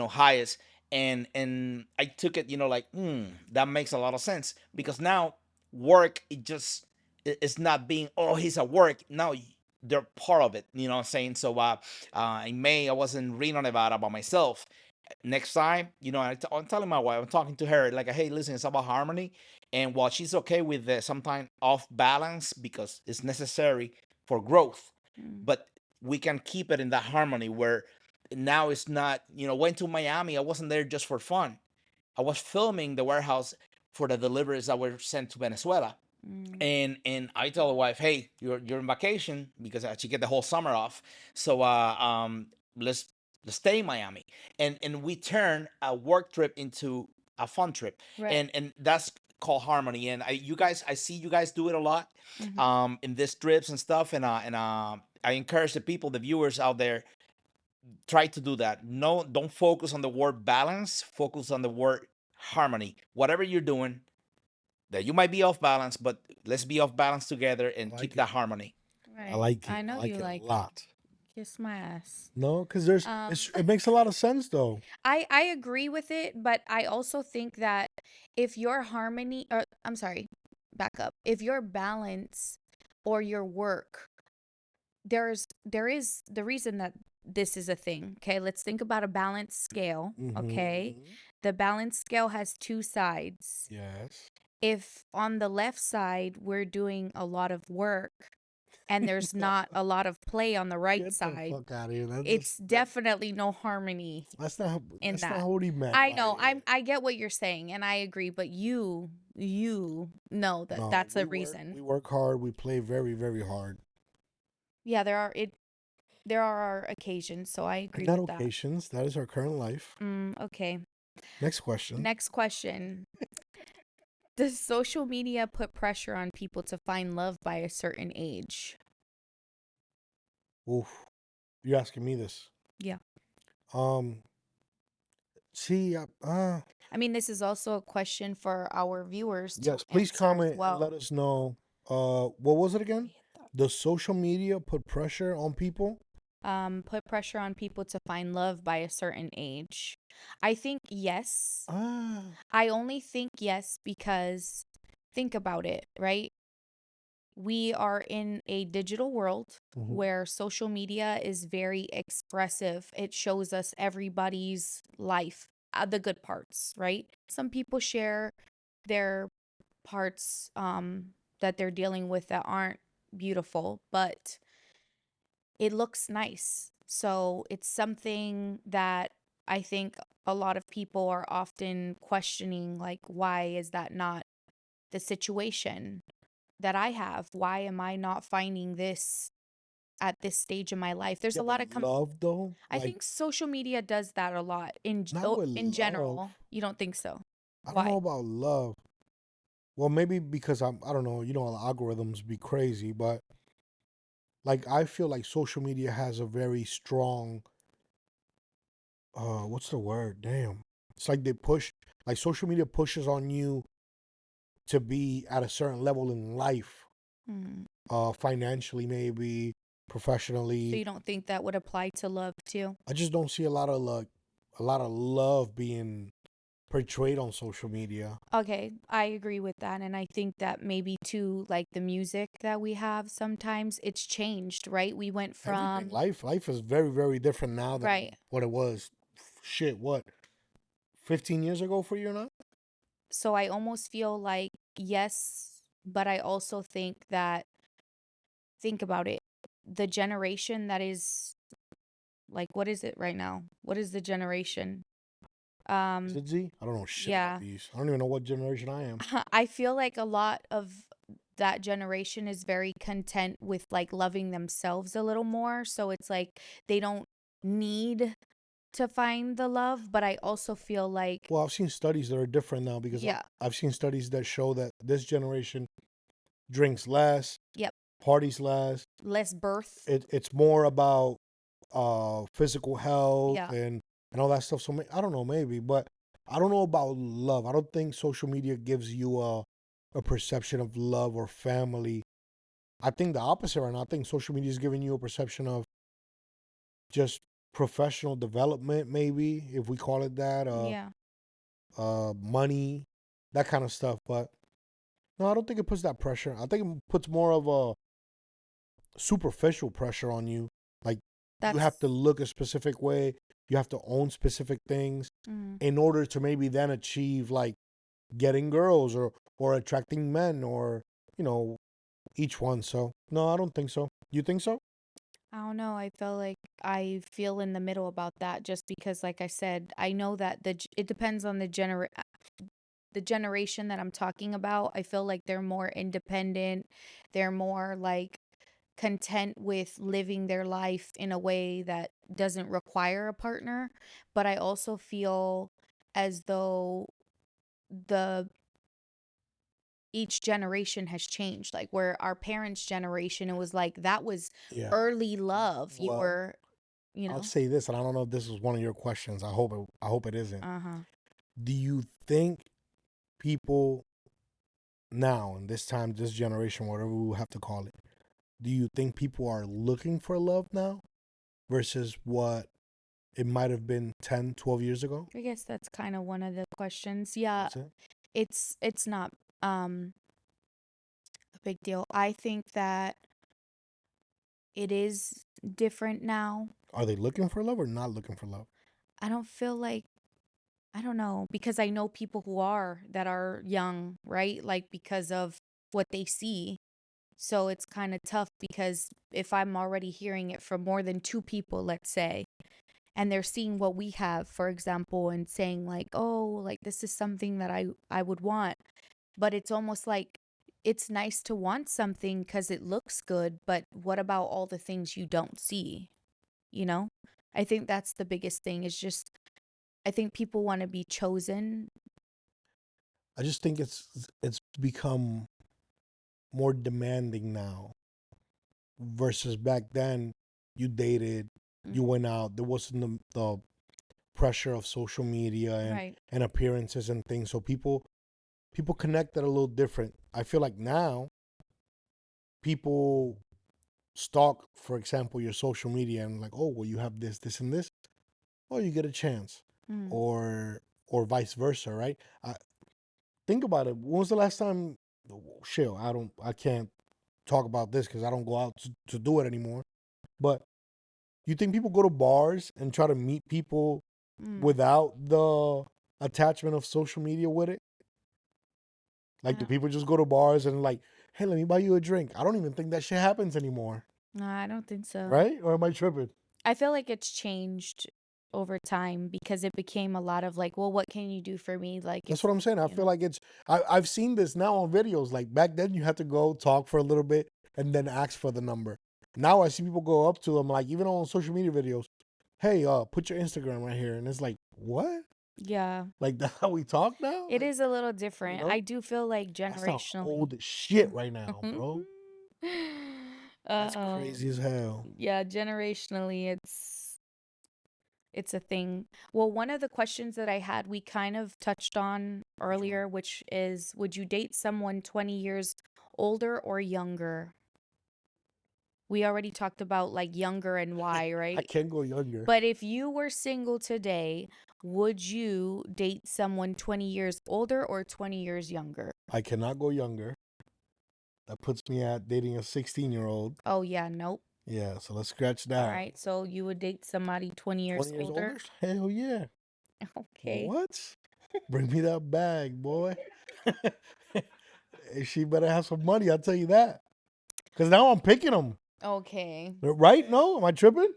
highest, and I took it like that makes a lot of sense because now work it's not being, oh, he's at work. No, they're part of it. You know what I'm saying? So in May I was in Reno, Nevada by myself. Next time, I'm telling my wife, I'm talking to her like, hey, listen, it's about harmony. And while she's okay with the sometime off balance because it's necessary for growth, Mm. but we can keep it in that harmony where now it's not, went to Miami. I wasn't there just for fun. I was filming the warehouse for the deliveries that were sent to Venezuela. Mm, and I tell the wife, hey, you're on vacation because she get the whole summer off. So let's stay in Miami, and we turn a work trip into a fun trip, right. and that's called harmony. And I see you guys do it a lot, Hmm. in these trips and stuff, and I encourage the people, the viewers out there, try to do that. No, don't focus on the word balance. Focus on the word harmony. Whatever you're doing, that you might be off balance, but let's be off balance together I and keep like it. that harmony. I Right. like I it. I know you like it a like it. lot. Kiss my ass. No, because Um, it makes a lot of sense though. I agree with it, but I also think that if your harmony, or I'm sorry, back up. If your balance or your work, there is the reason that this is a thing. Okay, let's think about a balance scale. Okay, Mm-hmm. the balance scale has two sides. Yes. If on the left side we're doing a lot of work and there's not a lot of play on the right Get the side, fuck out of here. it's definitely no harmony in That's not that. what he meant I by know, it. I get what you're saying and I agree, but you know that No, that's a reason. we work hard, we play very, very hard. Yeah, there are occasions, so I agree Not with that. occasions, that is our current life. Okay. Next question. Next question. Does social media put pressure on people to find love by a certain age? Oof. You're asking me this. Yeah. Um, see, I mean, this is also a question for our viewers to yes, please answer as comment and let well. us know. What was it again? Does social media put pressure on people? Put pressure on people to find love by a certain age. I think yes. Ah, I only think yes because think about it, right? We are in a digital world mhm. where social media is very expressive. It shows us everybody's life, the good parts, right? Some people share their parts that they're dealing with that aren't beautiful, but it looks nice. So it's something that I think a lot of people are often questioning, like, why is that not the situation that I have? Why am I not finding this at this stage in my life? There's Yeah, a but lot of love though, I like think social media does that a lot not with in love. general. You don't think so? I don't know Why? about love. Well, maybe because I don't know, the algorithms be crazy, but like I feel like social media has a very strong what's the word? Damn. It's like like social media pushes on you to be at a certain level in life, Mm. financially maybe, So professionally. you don't think that would apply to love too? I just don't see a lot of love being portrayed on social media. Okay, I agree with that. And I think that maybe too, like the music that we have sometimes, it's changed, right? We went Everything. from, Life is very, very different now than right. what it was. Shit, what? 15 years ago for you or not? So I almost feel like, yes, but I also think that, think about it, the generation that is like, what is it right now? What is the generation? Is Um, it Z? I don't know shit about yeah. these. I don't even know what generation I am. I feel like a lot of that generation is very content with like loving themselves a little more. So it's like they don't need to find the love, but I also feel like, Well, I've seen studies that are different now because yeah, I've seen studies that show that this generation drinks less, yep, parties less. less birth. It's more about physical health Yeah. and all that stuff. So I don't know, maybe, but I don't know about love. I don't think social media gives you a perception of love or family. I think the opposite right now. I think social media is giving you a perception of just professional development, maybe if we call it that. Yeah. Money, that kind of stuff. But no, I don't think it puts that pressure. I think it puts more of a superficial pressure on you. Like you That's have to look a specific way, you have to own specific things mm, in order to maybe then achieve like getting girls or attracting men or you know each one. So no, I don't think so. You think so? I don't know. I feel like I feel in the middle about that just because like I said, I know that it depends on the the generation that I'm talking about, I feel like they're more independent. They're more like content with living their life in a way that doesn't require a partner. But I also feel as though the each generation has changed. Like where our parents' generation, it was like that was Yeah. early love. You Well, were, I'll say this, and I don't know if this was one of your questions. I hope it isn't. uh-huh. Do you think people now, in this time, this generation, whatever we have to call it, do you think people are looking for love now versus what it might have been 10, 12 years ago? I guess that's kind of one of the questions. Yeah, That's it? it's not a big deal. I think that it is different now. Are they looking for love or not looking for love? I don't feel like I don't know because I know people who are that are young, right? Like because of what they see. So it's kind of tough because if I'm already hearing it from more than two people, let's say, and they're seeing what we have, for example, and saying like, "Oh, like this is something that I would want." But it's almost like it's nice to want something because it looks good, but what about all the things you don't see? You know? I think that's the biggest thing is just I think people want to be chosen. I just think it's become more demanding now versus back then. You dated, you Mhm. went out. There wasn't the pressure of social media Right. and appearances and things. So people connected a little different. I feel like now people stalk, for example, your social media and like, oh, well, you have this, this, and this. Oh, you get a chance, Mm. or vice versa, right? Think about it. When was the last time? Shit, I can't talk about this because I don't go out to do it anymore. But you think people go to bars and try to meet people Mm. without the attachment of social media with it? Like, do Uh, people just go to bars and like, hey, let me buy you a drink? I don't even think that shit happens anymore, no, I don't think so. right? Or am I tripping? I feel like it's changed over time because it became a lot of like, well, what can you do for me? Like That's if what I'm saying. I you feel know. like I've seen this now on videos. Like back then, you had to go talk for a little bit and then ask for the number. Now I see people go up to them, like even on social media videos. Hey, put your Instagram right here, and it's like, what? Yeah, Like that's how we talk now? it Like, is a little you different. know, I do feel like I sound generationally. old as shit right now, bro. That's Um, crazy as hell. yeah, generationally it's a thing. Well, one of the questions that I had, we kind of touched on Which one? earlier, which is would you date someone 20 years older or younger? We already talked about like younger and why, I right? can't go younger. But if you were single today, would you date someone 20 years older or 20 years younger? I cannot go younger. That puts me at dating a 16-year-old. Oh, yeah, nope. Yeah, so let's scratch All that. right, so you would date somebody 20 years 20 years older? older? Hell yeah. Okay. What? Bring me that bag, boy. She better have some money, I'll tell you that. Because now I'm picking them. Okay. Right? No? Am I tripping?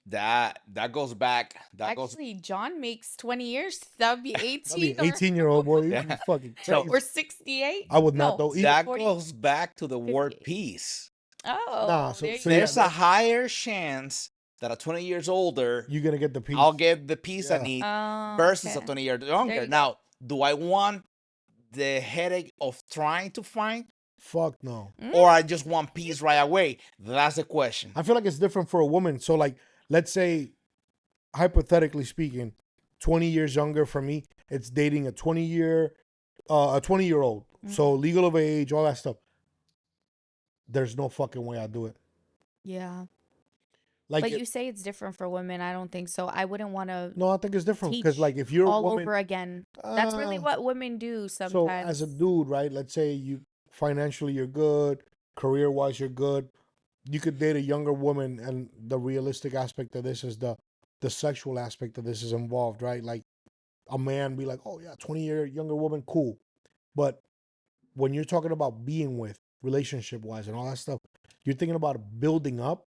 That goes back. That goes. Actually, John makes 20 years. That would be I'll be 18 an 18-year-old boy. You Yeah. fucking So crazy. or 68? I would not No, though. that 40, goes back to the word 58. peace. Nah, Oh, so there so you yeah, There's go. a higher chance that at 20 years older, you're gonna get the I'll piece. get the peace I Yeah. need Oh, versus a okay. 20 years There younger. you go. Now, do I want the headache of trying to find, Fuck no. or I just want peace right away? That's the question. I feel like it's different for a woman. So like, let's say, hypothetically speaking, 20 years younger for me, it's dating a 20-year old. So Mm, legal of age, all that stuff. There's no fucking way I do it. yeah. Like, But you say it's different for women. I don't think so. I wouldn't want to no, I think it's different because teach like if you're a all woman, over again. That's really uh, what women do so as a sometimes. dude, right? Let's say you financially you're good, career wise you're good. You could date a younger woman, and the realistic aspect of this is the sexual aspect of this is involved, right? Like a man be like, oh yeah, 20-year younger woman, cool. But when you're talking about being with, relationship wise and all that stuff, you're thinking about building up.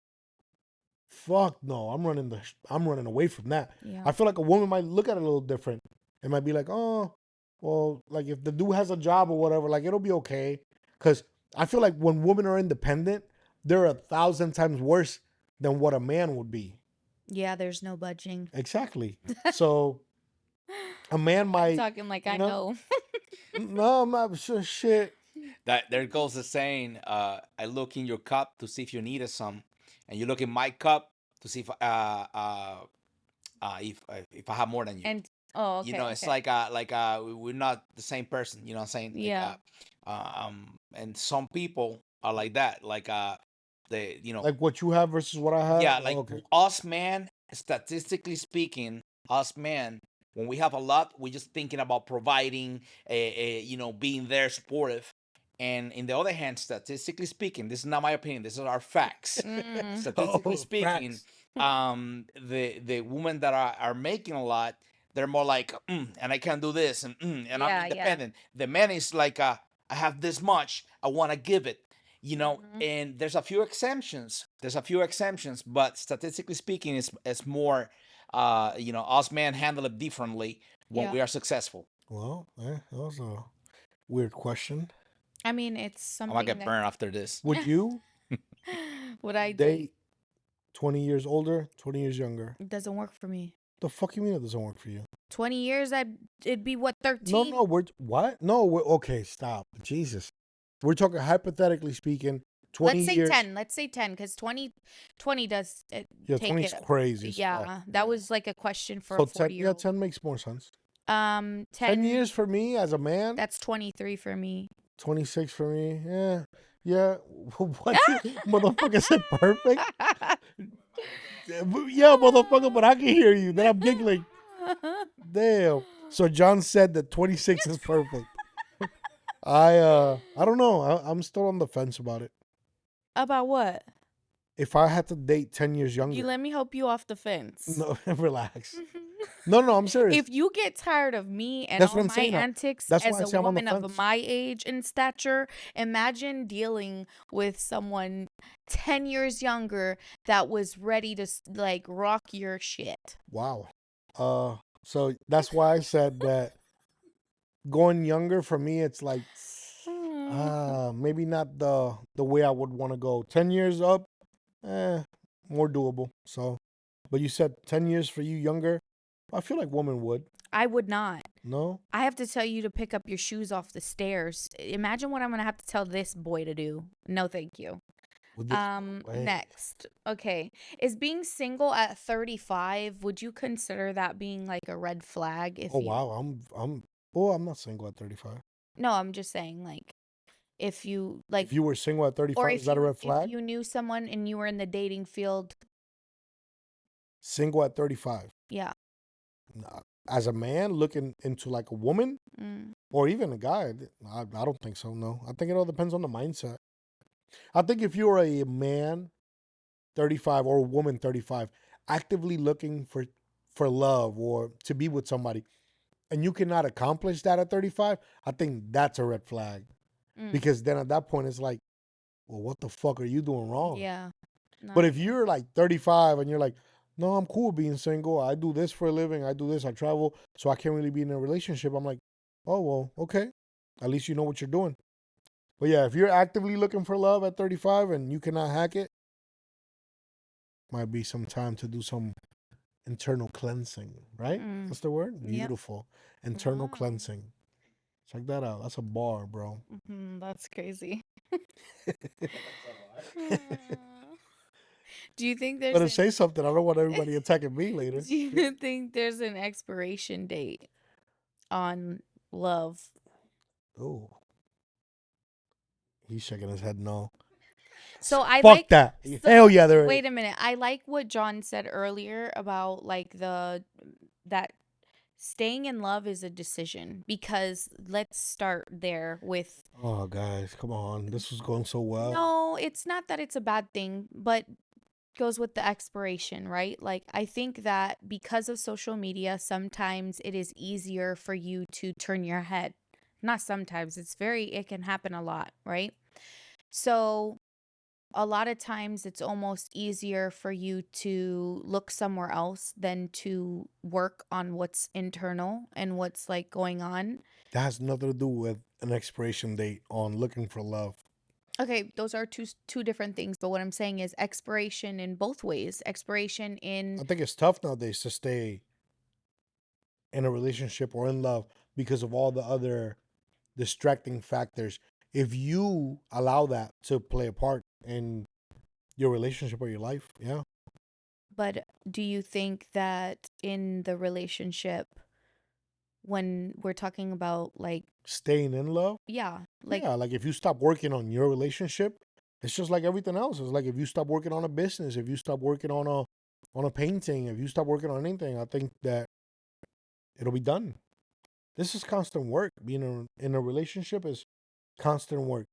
Fuck no, I'm running away from that. Yeah. I feel like a woman might look at it a little different. It might be like, oh, well, like if the dude has a job or whatever, like it'll be okay. Because I feel like when women are independent, they're 1,000 times worse than what a man would be. Yeah, there's no budging. Exactly. So a man I'm might, talking like you I know, know. no, I'm not sure shit. That there goes the saying, I look in your cup to see if you needed some, and you look in my cup to see if I have more than you. And oh, You okay, know, it's okay. like we're not the same person. You know what I'm saying? Like Yeah. and some people are like that. Like they, you know, Like what you have versus what I have. yeah, Oh, like okay. us man, statistically speaking, us man, when we have a lot, we're just thinking about providing, you know, being there, supportive. And in the other hand, statistically speaking, this is not my opinion. This is our facts. Mm. Statistically Oh, speaking, facts. the women that are making a lot, they're more like, and I can do this, and I'm Yeah, yeah. independent. The man is like, I have this much, I want to give it, you know. Mhm. And there's a few exemptions. But statistically speaking, it's more, you know, us men handle it differently when Yeah. we are successful. Well, that was a weird question. I mean, it's I might something get that burned after this. Would you would I date? date 20 years older, 20 years younger? It doesn't work for me. The fuck you mean it doesn't work for you? 20 years, it'd be what, No, 13? no, we're what? No, okay, stop. Jesus. We're talking hypothetically speaking, 20 Let's say years. 10. Let's say 10 because 20 does Yeah, take 20 it. is crazy as fuck. Yeah, that was like a question for So a 10, 40-year-old. 10 makes more sense. 10, 10 years for me as a man, that's 23 for me. 26 for me. Yeah. Yeah. What? Motherfucker said perfect? Yeah, motherfucker, but I can hear you. Then I'm giggling. Damn. So John said that 26 is perfect. I don't know. I'm still on the fence about it. About what? If I had to date 10 years You younger. let me help you off the fence. No, relax. No, I'm serious. If you get tired of me and That's all what I'm my saying. antics That's why as I a say I'm on the woman of fence. my age and stature, imagine dealing with someone 10 years younger that was ready to like rock your shit. Wow. So that's why I said that going younger for me, it's like maybe not the way I would want to go. 10 years up, more doable. So, but you said 10 years for you younger. I feel like women would. I would not. No? I have to tell you to pick up your shoes off the stairs. Imagine what I'm gonna have to tell this boy to do. No, thank you. With this wait. Next. Okay. Is being single at 35, would you consider that being like a red flag if Oh you wow, I'm not single at 35. No, I'm just saying like if you like If you were single at or 35, is that a red if flag? you knew someone and you were in the dating field, Single at 35. yeah. Nah, as a man looking into like a woman Mm. or even a guy, I don't think so. No, I think it all depends on the mindset. I think if you're a man 35 or a woman 35 actively looking for love or to be with somebody and you cannot accomplish that at 35, I think that's a red flag. Mm. Because then at that point it's like, well, what the fuck are you doing wrong? Yeah. No, But I if get it. you're like 35 and you're like, no, I'm cool being single. I do this for a living. I do this. I travel. So I can't really be in a relationship. I'm like, oh, well, okay. At least you know what you're doing. But yeah, if you're actively looking for love at 35 and you cannot hack it, might be some time to do some internal cleansing, right? Mm. That's the word? Yep. Beautiful. Internal Wow. cleansing. Check that out. That's a bar, bro. That's crazy. Do you think there's Better say something. I don't want everybody attacking me later. do you think there's an expiration date on love? Oh, he's shaking his head no. So I Fuck like that. so- Hell yeah, there is. Wait a minute. I like what John said earlier about like that staying in love is a decision because let's start there with Oh, guys, come on. This was going so well. no, it's not that it's a bad thing, but goes with the expiration, right? Like I think that because of social media, sometimes it is easier for you to turn your head. Not sometimes, it can happen a lot, right? So a lot of times it's almost easier for you to look somewhere else than to work on what's internal and what's like going on. That has nothing to do with an expiration date on looking for love. Okay, those are two different things, but what I'm saying is expiration in both ways. Expiration in I think it's tough nowadays to stay in a relationship or in love because of all the other distracting factors. If you allow that to play a part in your relationship or your life, yeah. but do you think that in the relationship when we're talking about like Staying in love, yeah, like yeah. Like if you stop working on your relationship, it's just like everything else. It's like if you stop working on a business, if you stop working on a painting, if you stop working on anything, I think that it'll be done. This is constant work. Being in a relationship is constant work.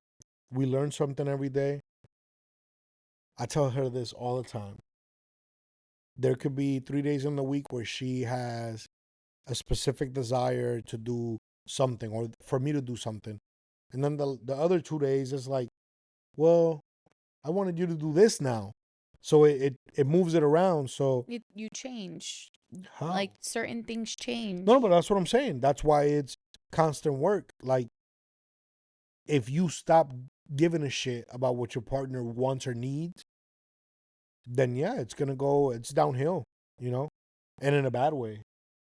We learn something every day. I tell her this all the time. There could be 3 days in the week where she has a specific desire to do something or for me to do something. And then the other 2 days is like, well, I wanted you to do this now. So it moves it around. So you change. how? Like certain things change. No, but that's what I'm saying. That's why it's constant work. Like if you stop giving a shit about what your partner wants or needs, then yeah, it's downhill, you know, and in a bad way.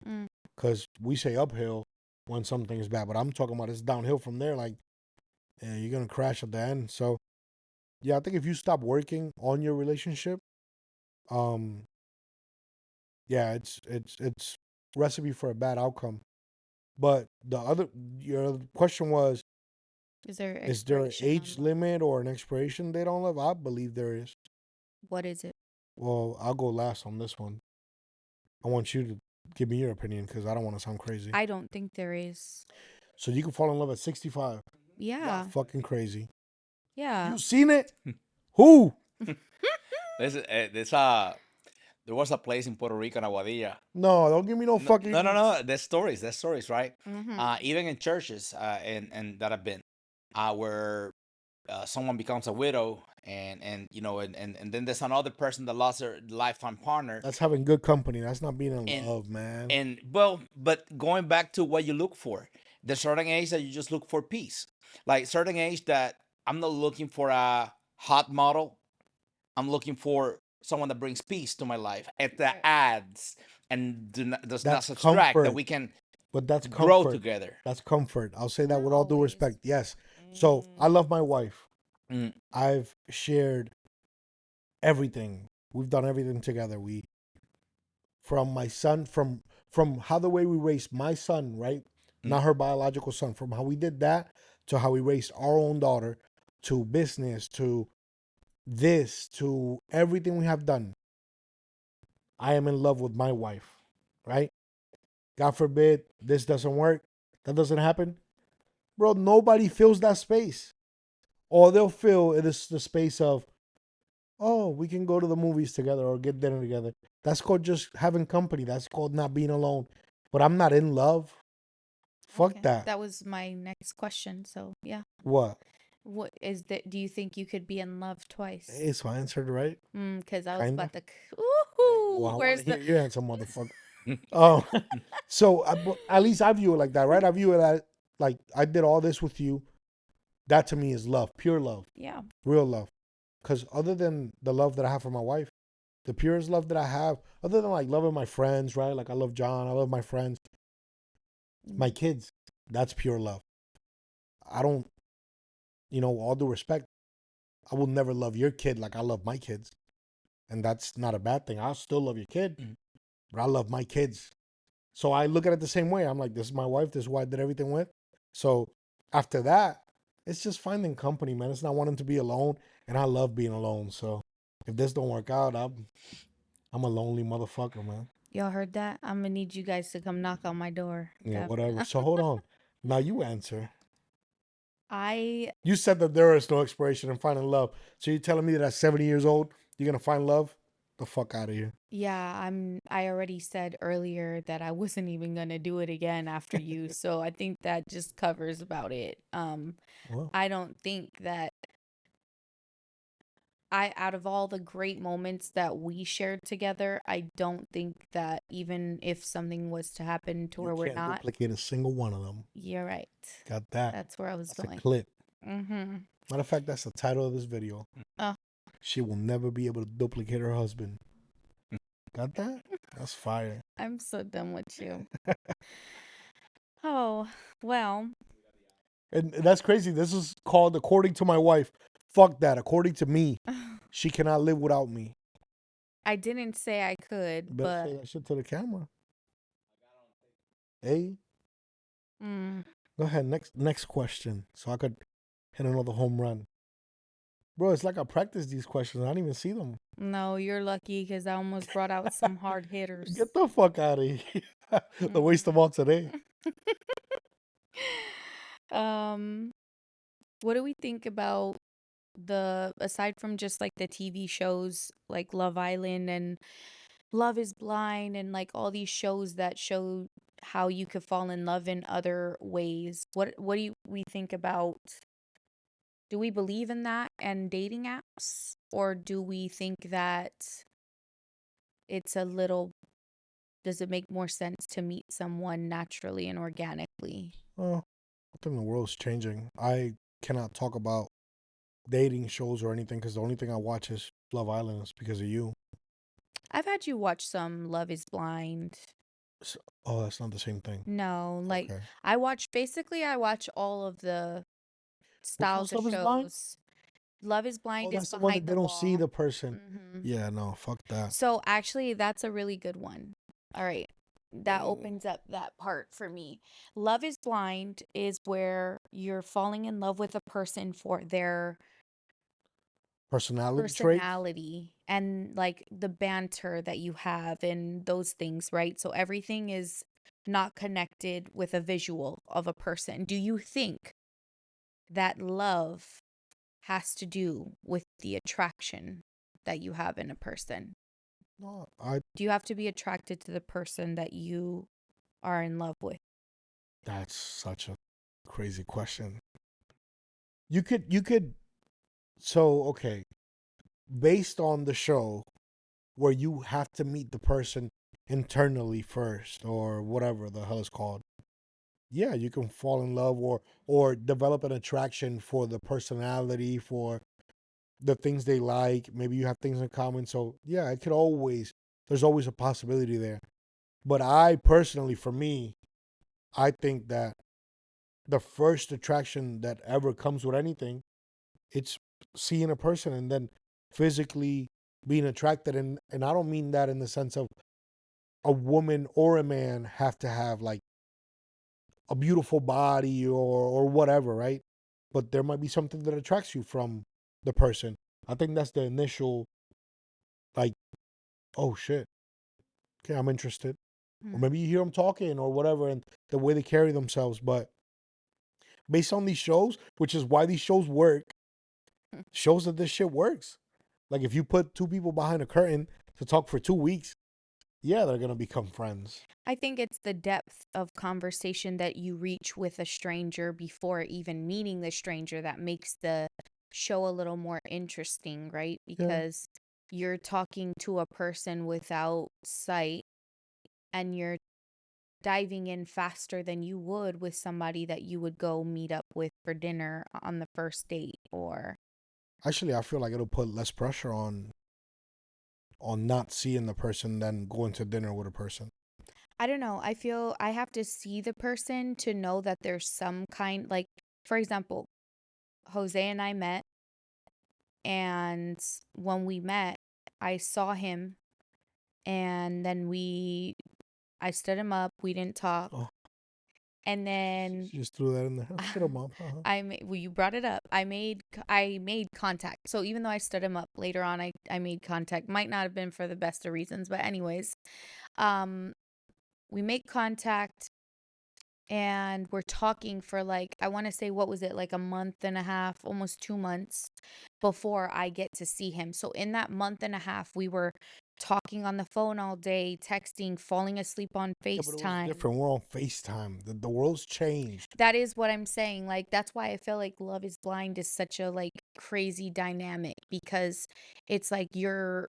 Mm. Because we say uphill when something is bad, but I'm talking about it's downhill from there. Like, yeah, you're gonna crash at the end. So, yeah, I think if you stop working on your relationship, um, yeah, it's recipe for a bad outcome. But your question was, Is there is there an expiration on age love? limit or an expiration date on love? I believe there is. What is it? Well, I'll go last on this one. I want you to give me your opinion because I don't want to sound crazy. I don't think there is. So you can fall in love at 65. Yeah. Fucking crazy. Yeah. You seen it? Who? This there was a place in Puerto Rico, in Aguadilla. No, don't give me no No, fucking. no, no, no. There's stories, right? Mm-hmm. Even in churches, and that have been, where someone becomes a widow, and you know, and then there's another person that lost their lifetime partner, That's having good company. That's not being in and love, man. well, but going back to what you look for, there's certain age that you just look for peace. Like certain age that I'm not looking for a hot model. I'm looking for someone that brings peace to my life. It that adds and does not That's subtract, that comfort. we can But that's grow comfort. together. That's comfort. I'll say that Not with all due always. respect. Yes. So I love my wife. Mm. I've shared everything. We've done everything together. We from my son from how the way we raised my son, right? Not her biological son. From how we did that to how we raised our own daughter to business to this to everything we have done. I am in love with my wife, right? God forbid this doesn't work, that doesn't happen. Bro, nobody fills that space. All they'll fill is the space of, oh, we can go to the movies together or get dinner together. That's called just having company. That's called not being alone. But I'm not in love. Fuck Okay. that. That was my next question. So yeah. What? What is that? Do you think you could be in love twice? Hey, so I answered right? Because I was Kinda. about to. Well, Ooh, I want where's to hear the? your answer, motherfucker. Oh, so but at least I view it like that, right? I view it as like I did all this with you. That to me is love, pure love, Yeah. real love. Because other than the love that I have for my wife, the purest love that I have, other than like loving my friends, right? Like I love John, I love my friends, my kids. That's pure love. I don't, all due respect, I will never love your kid like I love my kids, and that's not a bad thing. I'll still love your kid, but I love my kids. So I look at it the same way. I'm like, this is my wife. This is who I did everything with. So after that, it's just finding company, man. It's not wanting to be alone, and I love being alone. So if this don't work out, I'm a lonely motherfucker, man. Y'all heard that? I'm gonna need you guys to come knock on my door. Yeah, whatever. So hold on. Now you answer. I You said that there is no expiration in finding love. So you're telling me that at 70 years old, you're gonna find love? The fuck out of here. I already said earlier that I wasn't even gonna do it again after you, so I think that just covers about it. Well, I don't think that out of all the great moments that we shared together, I don't think that even if something was to happen to You where we're can't not, duplicate a single one of them. you're right. Got that? That's where I was That's a going. clip. Mm-hmm. Matter of fact, that's the title of this video. Oh. She will never be able to duplicate her husband. Got that? That's fire. I'm so done with you. Oh, well, And that's crazy. This is called According to My Wife. Fuck that. According to me, she cannot live without me. I didn't say I You could, better say but that shit to the camera. Hey, mm, go ahead. Next question. So I could hit another home run. Bro, it's like I practice these questions. I don't even see them. no, you're lucky because I almost brought out some hard hitters. Get the fuck out of here. The waste of Mm. all today. Um, what do we think about aside from just like the TV shows like Love Island and Love is Blind and like all these shows that show how you could fall in love in other ways? What do we think about, do we believe in that and dating apps, or do we think that it's a little, does it make more sense to meet someone naturally and organically? Well, I think the world's changing. I cannot talk about dating shows or anything because the only thing I watch is Love Island. It's because of you. I've had you watch some Love is Blind. Oh, that's not the same thing. No, like Okay. I watch all of the Which styles one's of Love is Blind? shows. Love is Oh, Blind is that's the one that behind they the don't see wall. the person. Hmm. Yeah, no, fuck that. So actually, that's a really good one. All right. That opens up that part for me. Love is Blind is where you're falling in love with a person for their Personality traits? personality and like the banter that you have and those things, right? So everything is not connected with a visual of a person. Do you think that love has to do with the attraction that you have in a person? No, Do you have to be attracted to the person that you are in love with? that's such a crazy question. You could so okay, based on the show where you have to meet the person internally first or whatever the hell it's called. Yeah, you can fall in love or develop an attraction for the personality, for the things they like. Maybe you have things in common. So yeah, it could always there's always a possibility there. But I personally, for me, I think that the first attraction that ever comes with anything, it's seeing a person and then physically being attracted. And I don't mean that in the sense of a woman or a man have to have like a beautiful body or whatever, right? But there might be something that attracts you from the person. I think that's the initial like, oh shit, okay, I'm interested. Or Hmm. maybe you hear them talking or whatever and the way they carry themselves. But based on these shows, which is why these shows work, shows that this shit works. Like if you put two people behind a curtain to talk for 2 weeks, yeah, they're gonna become friends. I think it's the depth of conversation that you reach with a stranger before even meeting the stranger that makes the show a little more interesting, right? Yeah. Because you're talking to a person without sight and you're diving in faster than you would with somebody that you would go meet up with for dinner on the first date. Or Actually, I feel like it'll put less pressure on not seeing the person than going to dinner with a person. I don't know, I feel I have to see the person to know that there's some kind, like, for example, Jose and I met, and when we met, I saw him, and then I stood him up, we didn't talk, Oh, and then she just threw that in there. Shut up, mom. well, you brought it up. I made contact. So even though I stood him up later on, I made contact. Might not have been for the best of reasons, but anyways, um, we make contact and we're talking for like, I want to say, what was it, like a month and a half, almost 2 months. before I get to see him. So in that month and a half, we were talking on the phone all day, texting, falling asleep on Yeah, but it was FaceTime. different. We're on FaceTime. The world's changed. That is what I'm saying. Like, that's why I feel like Love is Blind is such a like crazy dynamic, because it's like you're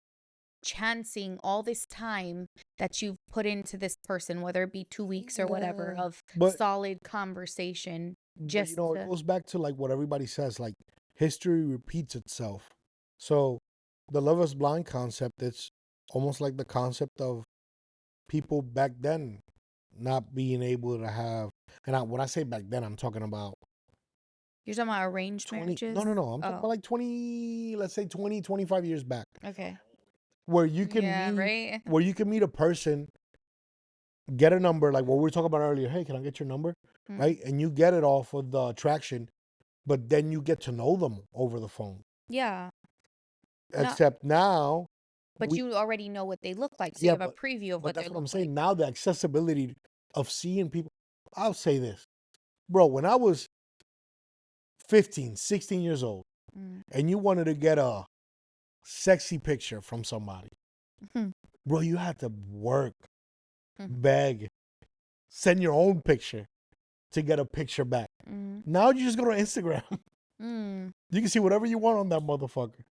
chancing all this time that you've put into this person, whether it be 2 weeks or whatever, Yeah. of But solid conversation, but just it to, goes back to like what everybody says, like history repeats itself. So the Love is Blind concept, it's almost like the concept of people back then not being able to have, and when I say back then, I'm talking about you're talking about arranged 20, marriages. no, I'm talking Oh, about like 20, let's say 20, 25 years back, okay. where you can Yeah, meet, right. a person, get a number, like what we were talking about earlier. Hey, can I get your number? Mm. Right? And you get it off of the attraction, but then you get to know them over the phone. Yeah. No, Except now, but we, you already know what they look like, so you yeah, have a preview of but what they that's what I'm look like. saying. Now the accessibility of seeing people, I'll say this, bro, when I was 15, 16 years old, Mm. and you wanted to get a sexy picture from somebody, Hmm. bro, you had to work, Hmm. beg, send your own picture to get a picture back. Mm. Now you just go to Instagram. Mm. You can see whatever you want on that motherfucker.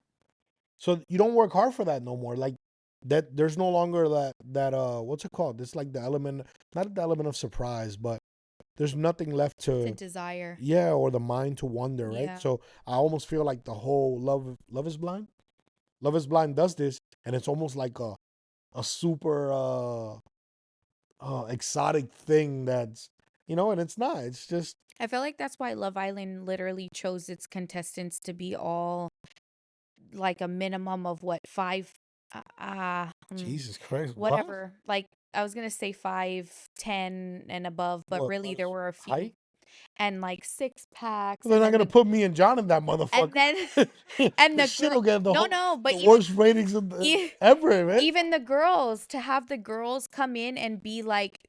So you don't work hard for that no more. Like that, there's no longer that what's it called? It's like the element, not the element of surprise, but there's nothing left The to, desire. yeah, or the mind to wonder, right? Yeah. So I almost feel like the whole Love is Blind. Love is Blind does this, and it's almost like a super exotic thing that's, and it's not. It's just I feel like that's why Love Island literally chose its contestants to be all like a minimum of what, five, Jesus Christ. What? whatever. Like, I was gonna say 5'10" and above, but really What there is were a few, height? and like 6 packs, They're and not then gonna put me and John in that and motherfucker. then and The the shit girl. will get No, but the even worst ratings of e- ever, man. even the girls, to have the girls come in and be like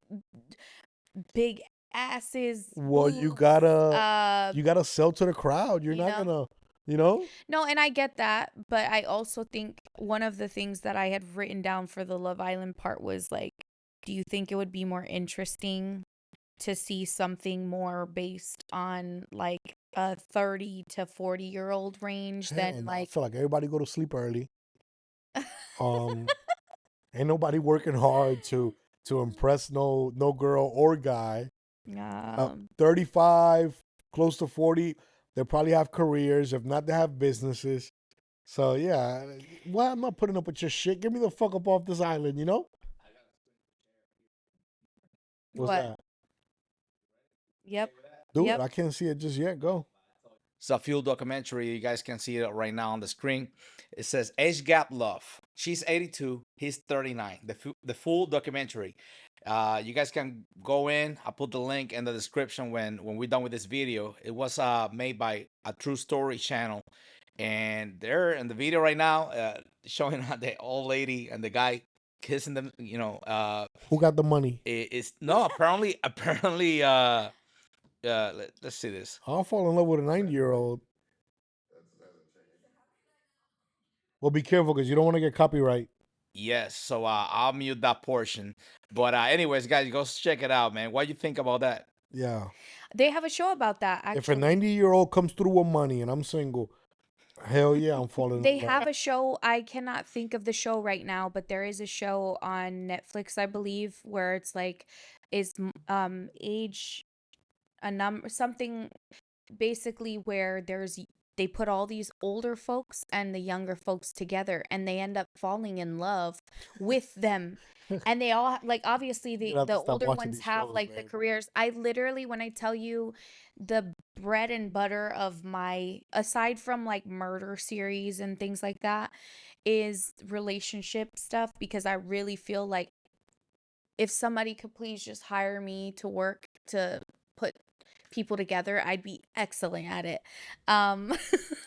big asses, Well, boobs, you gotta sell to the crowd. You're you not know. gonna, you know. No, and I get that, but I also think one of the things that I had written down for the Love Island part was like, do you think it would be more interesting to see something more based on like a 30 to 40-year-old range than Hell no, I like feel like everybody go to sleep early. Um, ain't nobody working hard to impress no girl or guy. um 35, close to 40, they probably have careers. If not, they have businesses. So yeah, why I'm not putting up with your shit? Get me the fuck up off this island, you know? What's what? that? Yep. Do it. Yep. I can't see it just yet. Go. It's a full documentary. You guys can see it right now on the screen. It says Age Gap Love. She's 82. He's 39. The full documentary. You guys can go in. I'll put the link in the description when we're done with this video. It was made by a True Story channel, and they're in the video right now, showing the old lady and the guy kissing them. Who got the money? It's no, apparently. Let's see this. I'll fall in love with a 90-year-old. Well, be careful because you don't want to get copyright. Yes, so I'll mute that portion. But anyways, guys, go check it out, man. What do you think about that? Yeah. They have a show about that If a actually. 90-year-old comes through with money and I'm single, hell yeah, I'm falling They in have love. a show. I cannot think of the show right now, but there is a show on Netflix, I believe, where it's like age a number something, basically, where they put all these older folks and the younger folks together, and they end up falling in love with them, and they all like, obviously You're the gonna have the to stop older watching ones these have shows, like the man. careers. I literally, when I tell you, the bread and butter of my, aside from like murder series and things like that, is relationship stuff, because I really feel like if somebody could please just hire me to work to put people together, I'd be excellent at it. Um,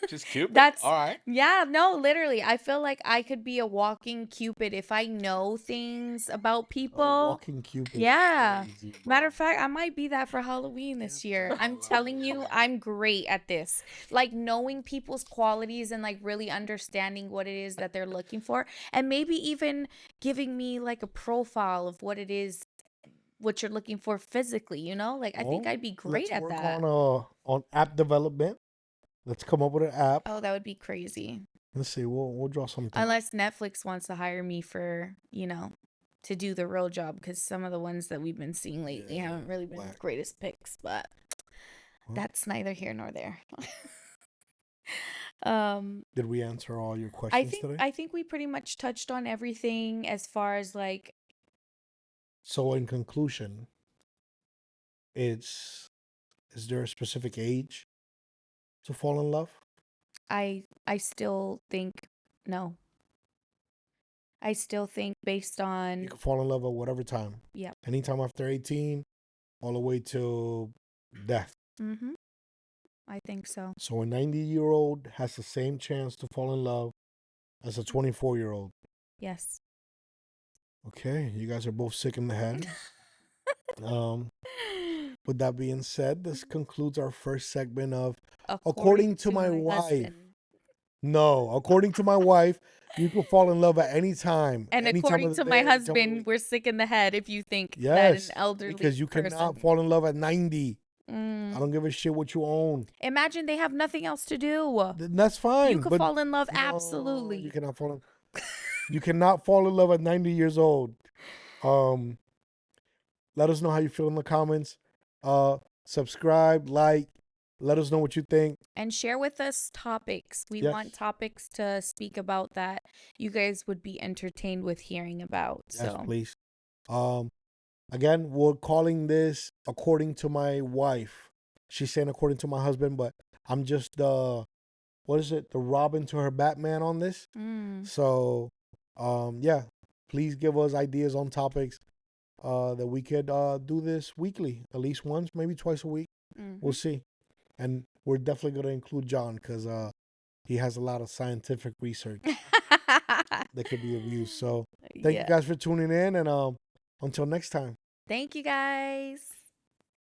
Just Cupid. that's All right. yeah, no, literally. I feel like I could be a walking Cupid if I know things about A people. walking Cupid. Yeah. Crazy, Matter bro. of fact, I might be that for Halloween this year. I'm love telling it. you, I'm great at this. Like knowing people's qualities and like really understanding what it is that they're looking for, and maybe even giving me like a profile of what it is, what you're looking for physically, you know? Like I think Well, I'd be let's great at work that. on app development. Let's come up with an app. Oh, that would be crazy. Let's see. We'll draw something. Unless Netflix wants to hire me for, you know, to do the real job, because some of the ones that we've been seeing lately Yeah, haven't really been the whack. greatest picks, but Well, that's neither here nor there. um did we answer all your I questions think today? I think we pretty much touched on everything as far as like So in conclusion, is there a specific age to fall in love? I still think no. I still think based You on can fall in love at whatever time. yeah. Anytime after 18, all the way till death. Mhm. I think so. So a 90-year-old has the same chance to fall in love as a 24-year-old. Yes. Okay, you guys are both sick in the head. With that being said, this concludes our first segment of According to My Wife. husband. No, according to my wife, you can fall in love at any time. And any time according of to the my day, any time of the husband, week. we're sick in the head if you think that an Yes, elderly because you person. cannot fall in love at 90. Mm. I don't give a shit what you own. Imagine they have nothing else to do. That's fine. You could but fall in love no, absolutely. You cannot fall in. You cannot fall in love at 90 years old. Let us know how you feel in the comments. Subscribe, like, let us know what you think. And share with us topics. We Yes. want topics to speak about that you guys would be entertained with hearing about. Yes, So please. Again, we're calling this according to my wife. She's saying according to my husband, but I'm just what is it? The Robin to her Batman on this. So, yeah, please give us ideas on topics that we could do this weekly, at least once, maybe twice a week. We'll see. And we're definitely going to include John because he has a lot of scientific research that could be of use. So thank you guys for tuning in, and until next time. Thank you guys.